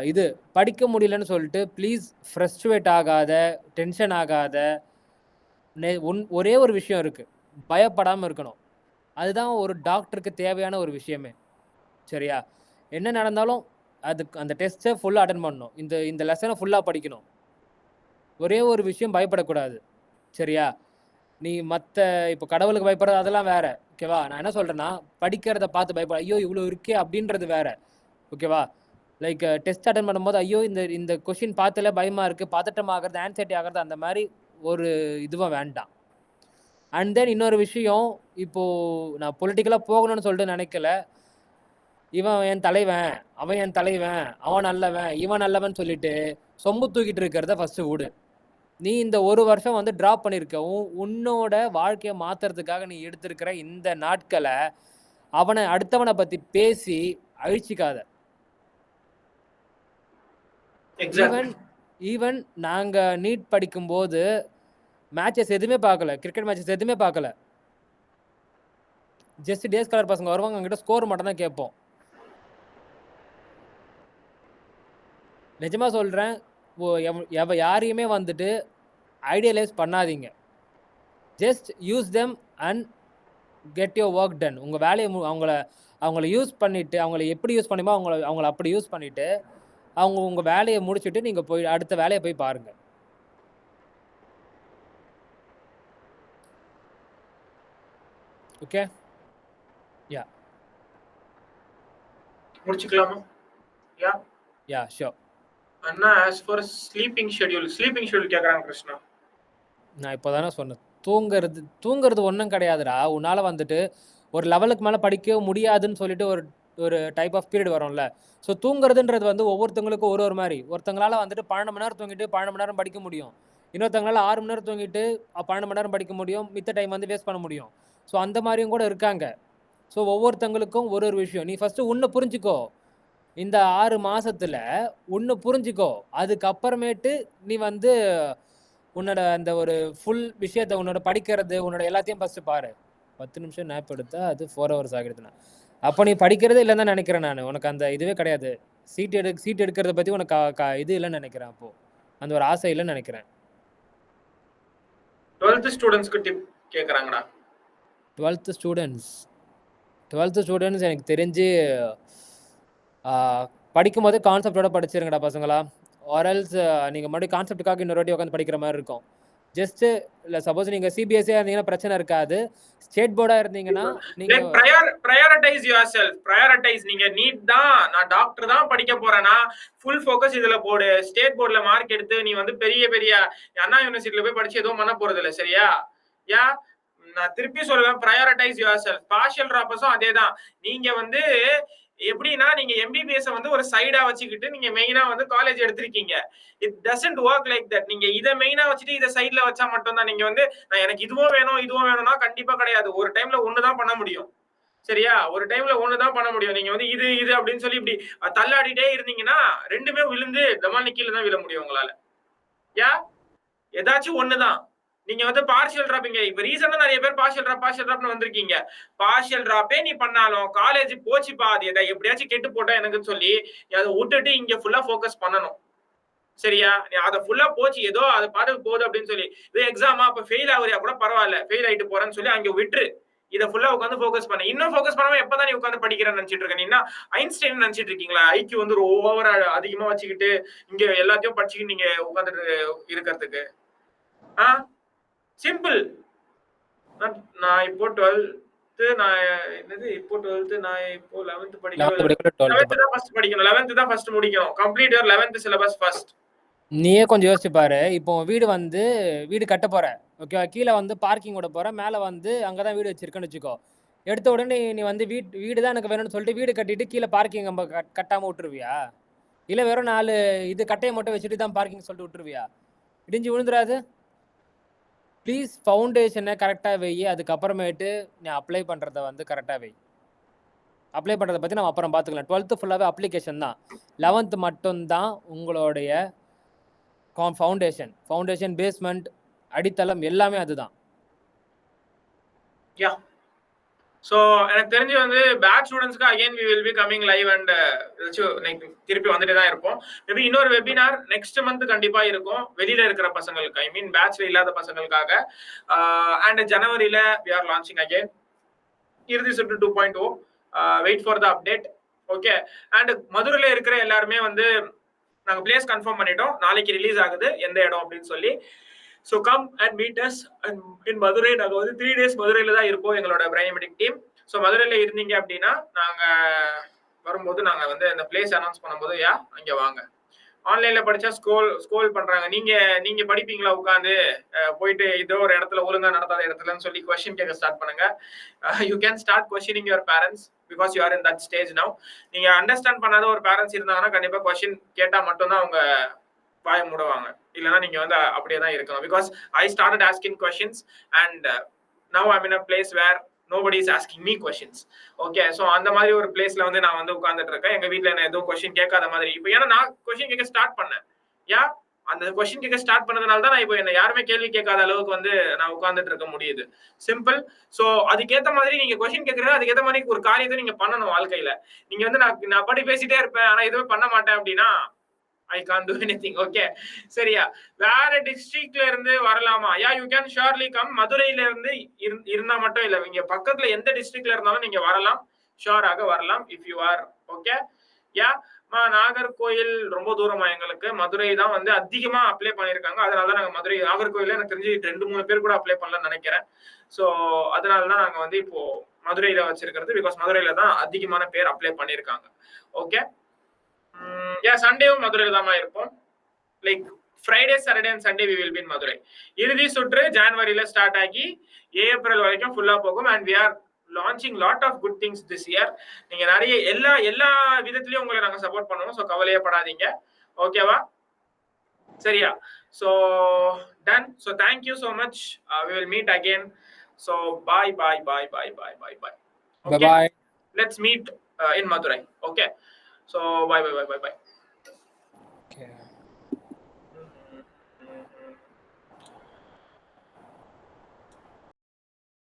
இது படிக்க முடியலன்னு சொல்லிட்டு ப்ளீஸ் ஃப்ரஸ்ட்ரேட் ஆகாத, டென்ஷன் ஆகாத. ஒரே ஒரு விஷயம் இருக்குது, பயப்படாமல் இருக்கணும். அதுதான் ஒரு டாக்டருக்கு தேவையான ஒரு விஷயமே. சரியா? என்ன நடந்தாலும் அந்த டெஸ்ட்டை ஃபுல்லாக அட்டன் பண்ணணும். இந்த லெசனை ஃபுல்லாக படிக்கணும். ஒரே ஒரு விஷயம், பயப்படக்கூடாது. சரியா? நீ மற்ற இப்போ கடவுளுக்கு பயப்படுறது அதெல்லாம் வேற, ஓகேவா? நான் என்ன சொல்றேன்னா, படிக்கிறத பார்த்து பயப்பட, ஐயோ இவ்வளோ இருக்கே அப்படின்றது வேற, ஓகேவா? லைக் டெஸ்ட் அட்டன் பண்ணும்போது ஐயோ இந்த இந்த கொஷின் பார்த்துல பயமா இருக்கு, பதட்டம் ஆகிறது, ஆன்சைட்டி ஆகிறது, அந்த மாதிரி ஒரு இதுவும் வேண்டாம். அண்ட் தென் இன்னொரு விஷயம், இப்போ நான் பொலிட்டிக்கலாக போகணும்னு சொல்லிட்டு நினைக்கல. இவன் என் தலைவன், அவன் என் தலைவன், அவன் நல்லவன், இவன் நல்லவன் சொல்லிட்டு சொம்பு தூக்கிட்டு இருக்கிறத ஃபர்ஸ்ட் விடு. நீ இந்த ஒரு வருஷம் வந்து ட்ராப் பண்ணியிருக்க, உன்னோட வாழ்க்கையை மாத்துறதுக்காக நீ எடுத்திருக்கிற இந்த நாட்களை அடுத்தவனை பத்தி பேசி அழிச்சிக்காத. ஈவன் நாங்க நீட் படிக்கும்போது மேட்சஸ் எதுவுமே பார்க்கல, கிரிக்கெட் மேட்சஸ் எதுவுமே பார்க்கல. ஜஸ்ட் டேஸ் கலர் பசங்க வருவாங்க, அங்கிட்ட ஸ்கோர் மட்டும் தான் கேட்போம். நிஜமா சொல்றேன், யாரையுமே வந்துட்டு ஐடியலைஸ் பண்ணாதீங்க. Just use them and get your work done. உங்கள் வேலையை அவங்கள யூஸ் பண்ணிவிட்டு, அவங்கள எப்படி யூஸ் பண்ணிமோ அவங்கள அப்படி யூஸ் பண்ணிவிட்டு உங்கள் வேலையை முடிச்சுட்டு நீங்கள் போய் அடுத்த வேலையை போய் பாருங்கள். ஓகே, யா முடிச்சுக்கலாமா? Yeah yeah sure. அண்ணா, as for ஸ்லீப்பிங் ஷெட்யூல் கேக்குறாங்க கிருஷ்ணா. நான் இப்போதானே சொன்னேன், தூங்குறது ஒன்றும் கிடையாதுடா. உன்னால் வந்துட்டு ஒரு லெவலுக்கு மேலே படிக்க முடியாதுன்னு சொல்லிட்டு ஒரு டைப் ஆஃப் பீரியட் வரும்ல. ஸோ தூங்குறதுன்றது வந்து ஒவ்வொருத்தங்களுக்கும் ஒரு மாதிரி. ஒருத்தங்களால் வந்துட்டு 12 மணி நேரம் தூங்கிட்டு 12 மணி நேரம் படிக்க முடியும், இன்னொருத்தங்களால் 6 மணி நேரம் தூங்கிட்டு 12 மணி நேரம் படிக்க முடியும், மித்த டைம் வந்து வேஸ்ட் பண்ண முடியும். ஸோ அந்த மாதிரியும் கூட இருக்காங்க. ஸோ ஒவ்வொருத்தங்களுக்கும் ஒரு விஷயம். நீ ஃபஸ்ட்டு ஒன்று புரிஞ்சுக்கோ, இந்த 6 மாதத்தில் ஒன்று புரிஞ்சுக்கோ. அதுக்கப்புறமேட்டு நீ வந்து உன்னோட அந்த ஒரு ஃபுல் விஷயத்தை, உன்னோட படிக்கிறது, உன்னோட எல்லாத்தையும் ஃபஸ்ட்டு பாரு. 10 நிமிஷம் நேப் எடுத்தா அது 4 hours ஆகிடுதுண்ணா. அப்போ நீ படிக்கிறதே இல்லைன்னு தான் நினைக்கிறேன் நான். உனக்கு அந்த இதுவே கிடையாது, சீட் எடுக்கிறத பற்றி உனக்கு இது இல்லைன்னு நினைக்கிறேன். அப்போது அந்த ஒரு ஆசை இல்லைன்னு நினைக்கிறேன். 12th ஸ்டூடெண்ட்ஸ்க்கு டிப் கேட்குறாங்கண்ணா. 12th ஸ்டூடெண்ட்ஸ் எனக்கு தெரிஞ்சு படிக்கும்போது கான்செப்டோட படிச்சிருங்கடா பசங்களா. ஆர்எல்ஸ் நீங்கள் மறுபடியும் கான்செப்டுக்காக இன்னொரு வாட்டி உட்காந்து படிக்கிற மாதிரி இருக்கும். ஜஸ்ட் இல்லை, சப்போஸ் நீங்கள் சிபிஎஸ்சியாக இருந்தீங்கன்னா பிரச்சனை இருக்காது. ஸ்டேட் போர்டாக இருந்தீங்கன்னா நீங்கள் ப்ரையாரிட்டைஸ் யுவர் செல்ஃப். நீங்க நீட் தான், நான் டாக்டர் தான் படிக்க போறேன்னா ஃபுல் ஃபோக்கஸ் இதுல போடு. ஸ்டேட் போர்ட்ல மார்க் எடுத்து நீ வந்து பெரிய பெரிய அண்ணா யூனிவர்சிட்டியில போய் படிச்சு எதுவும் பண்ண போறது இல்லை, சரியா? நான் திருப்பி சொல்லுவேன், ப்ரையாரிட்டைஸ் யுவர் செல்ஃப். பார்ஷியல் ட்ராப்பர்ஸும் அதே தான். நீங்க வந்து எப்படின்னா, நீங்க எம்பிபிஎஸ் வந்து ஒரு சைடா வச்சுக்கிட்டு நீங்க மெயினா வந்து காலேஜ் எடுத்திருக்கீங்க. It doesn't work like that. நீங்க இதை மெயினா வச்சுட்டு இதை சைட்ல வச்சா மட்டும் தான் நீங்க வந்து எனக்கு இதுவும் வேணும்னா கண்டிப்பா கிடையாது. ஒரு டைம்ல ஒண்ணுதான் பண்ண முடியும், சரியா? ஒரு டைம்ல ஒண்ணுதான் பண்ண முடியும். நீங்க வந்து இது அப்படின்னு சொல்லி இப்படி தள்ளாடிட்டே இருந்தீங்கன்னா ரெண்டுமே விழுந்து டமால் கீழே தான் விழ முடியும் உங்களால. ஏதாச்சும் ஒண்ணுதான். நீங்க வந்து பார்ஷியல் டிராப்பிங்க இப்ப ரீசனா நிறைய பேர் பார்ஷியல் டிராப்னு வந்திருக்கீங்க. பார்ஷியல் டிராப்பே நீ பண்ணாலும் காலேஜ் போச்சுப்பா, அது எப்படியாச்சும் கெட்டு போட்டா எனக்கு சொல்லி அதை விட்டுட்டு இங்க ஃபுல்லா ஃபோக்கஸ் பண்ணணும், சரியா? நீ அதை ஃபுல்லா போச்சு, ஏதோ அது பாட்டுக்கு போகுது அப்படின்னு சொல்லி இது எக்ஸாமா அப்ப ஃபெயில் ஆகுறியா கூட பரவாயில்ல, ஃபெயில் ஆயிட்டு போறேன்னு சொல்லி அங்க விட்டுரு. இதை ஃபுல்லா உட்காந்து ஃபோக்கஸ் பண்ண. இன்னும் ஃபோக்கஸ் பண்ணாம எப்பதான் நீ உட்காந்து படிக்கிறேன்னு நினைச்சிட்டு இருக்க? நீ ஐன்ஸ்டைன் நினைச்சிட்டு இருக்கீங்களா? ஐக்கியூ வந்து ஓவரா அதிகமா வச்சுக்கிட்டு இங்க எல்லாத்தையும் படிச்சுக்கிட்டு நீங்க உட்காந்துட்டு இருக்கிறதுக்கு? சிம்பிள். நான் இப்போ 12th நான் இப்போ 12th நான் இப்போ 11th படிக்கணும். 11th தான் ஃபர்ஸ்ட் படிக்கணும். 11th தான் ஃபர்ஸ்ட் முடிக்கணும். Complete your 11th syllabus first. நீயே கொஞ்சம் யோசிச்சு பாரு. இப்போ வீடு கட்ட போற, ஓகேவா? கீழே வந்து பார்க்கிங் விட போற, மேலே வந்து அங்கதான் வீடு வச்சிருக்கேன்னு வச்சுக்கோ. எடுத்த உடனே நீ வந்து வீடு தான் எனக்கு வேணும்னு சொல்லிட்டு வீடு கட்டிட்டு கீழே பார்க்கிங் நம்ம கட்டாம விட்டுருவியா? இல்லை வெறும் 4 இது கட்டையை மட்டும் வச்சுட்டு தான் பார்க்கிங் சொல்லிட்டு விட்டுருவியா? இடிஞ்சு விழுந்துடாது? ப்ளீஸ் ஃபவுண்டேஷனை கரெக்டாக வை. அதுக்கப்புறமேட்டு நீ அப்ளை பண்ணுறத வந்து கரெக்டாக வை. அப்ளை பண்ணுறதை பற்றி நம்ம அப்புறம் பார்த்துக்கலாம். 12th ஃபுல்லாகவே அப்ளிகேஷன் தான். 11th மட்டும்தான் உங்களுடைய ஃபவுண்டேஷன் பேஸ்மெண்ட், அடித்தளம் எல்லாமே அதுதான். யா ஸோ எனக்கு தெரிஞ்சு வந்து பேட்ச் ஸ்டூடெண்ட்ஸ்க்கு again we will be coming live and திருப்பி வந்துட்டு தான் இருப்போம். மேபி இன்னொரு வெபினார் நெக்ஸ்ட் மந்த் கண்டிப்பா இருக்கும், வெளியில இருக்கிற பசங்களுக்கு, ஐ மீன் பேட்ச்ல இல்லாத பசங்களுக்காக. அண்ட் ஜனவரியில வி ஆர் லான்ச்சிங் அகைன் இறுதி சுற்று 2.0. Wait for the update. Okay. And மதுரையில இருக்கிற எல்லாருமே வந்து நாங்க பிளேஸ் கன்ஃபார்ம் பண்ணிட்டோம், நாளைக்கு ரிலீஸ் ஆகுது எந்த இடம் அப்படின்னு சொல்லி. So come and meet us in Madurai. நாங்கள் வந்து 3 days மதுரையில் தான் இருப்போம், எங்களோட பிரைனிமெடிக் டீம். ஸோ மதுரையில் இருந்தீங்க அப்படின்னா நாங்கள் வரும்போது நாங்கள் வந்து அந்த பிளேஸ் அனௌன்ஸ் பண்ணும்போது அங்கே வாங்க. ஆன்லைன்ல படிச்சா ஸ்கோல் பண்றாங்க. நீங்க படிப்பீங்களா உட்காந்து போயிட்டு இதோ ஒரு இடத்துல ஒழுங்கா நடத்தாத இடத்துலன்னு சொல்லி கொஸ்டின் கேட்க ஸ்டார்ட் பண்ணுங்க. You can start questioning your parents because you are in that stage now. நீங்க அண்டர்ஸ்டாண்ட் பண்ணாத ஒரு பேரண்ட்ஸ் இருந்தாங்கன்னா கண்டிப்பா கொஸ்டின் கேட்டா மட்டும்தான் அவங்க வாய மூடுவாங்க. இல்லைன்னா நீங்க வந்து அப்படியே தான் இருக்கணும். Because I started asking questions and now I'm in a place where nobody is asking me questions. Okay, so அந்த மாதிரி ஒரு பிளேஸ்ல வந்து நான் வந்து உட்கார்ந்துட்டு இருக்கேன். எங்க வீட்டுல என்ன எதுவும் கொஸ்டின் கேட்காத மாதிரி. இப்போ ஏன்னா நான் கொஸ்டின் கேட்க ஸ்டார்ட் பண்ணேன். அந்த கொஸ்டின் கேட்க ஸ்டார்ட் பண்ணதுனால தான் நான் இப்போ என்ன யாருமே கேள்வி கேட்காத அளவுக்கு வந்து நான் உட்கார்ந்துட்டு இருக்க முடியுது. சிம்பிள். ஸோ அதுக்கேற்ற மாதிரி நீங்க கொஸ்டின் கேட்கறீங்க, அதுக்கேற்ற மாதிரி ஒரு காரியத்தை நீங்க பண்ணணும் வாழ்க்கையில. நீங்க வந்து நான் படி பேசிட்டே இருப்பேன் ஆனா எதுவுமே பண்ண மாட்டேன் அப்படின்னா I can't do anything. Okay, சரியா? வேற டிஸ்ட்ரிக்ட்ல இருந்து வரலாமா? you can surely come. மதுரையில இருந்து இருந்தா மட்டும் இல்ல, நீங்க பக்கத்துல எந்த டிஸ்ட்ரிக்ட்ல இருந்தாலும் நீங்க வரலாம், ஷூராக வரலாம் if you are okay. Nagercoil ரொம்ப தூரமா எங்களுக்கு. மதுரை தான் வந்து அதிகமா அப்ளை பண்ணிருக்காங்க. அதனாலதான் நாங்க மதுரை. நாகர்கோயில எனக்கு தெரிஞ்சு 2-3 பேர் கூட அப்ளை பண்ணலன்னு நினைக்கிறேன். சோ அதனாலதான் நாங்க வந்து இப்போ மதுரையில வச்சிருக்கிறது. பிகாஸ் மதுரையில தான் அதிகமான பேர் அப்ளை பண்ணிருக்காங்க. ஓகே, சண்டேவும் மதுரையில தான் இருப்போம். Like Friday, Saturday and Sunday we will be in Madurai. இறுதி சுற்று ஜனவரியில ஸ்டார்ட் ஆகி ஏப்ரல் வரைக்கும் ஃபுல்லா போகும். And we are launching lot of good things this year. நீங்க நிறைய எல்லா விதத்திலயும் உங்களை நாங்க சப்போர்ட் பண்ணுவோம். சோ கவலையே படாதீங்க. ஓகேவா? சரியா? So done. So thank you so much. We will meet again. So bye. Okay? Bye. Let's meet in Madurai. Okay. So bye. Okay.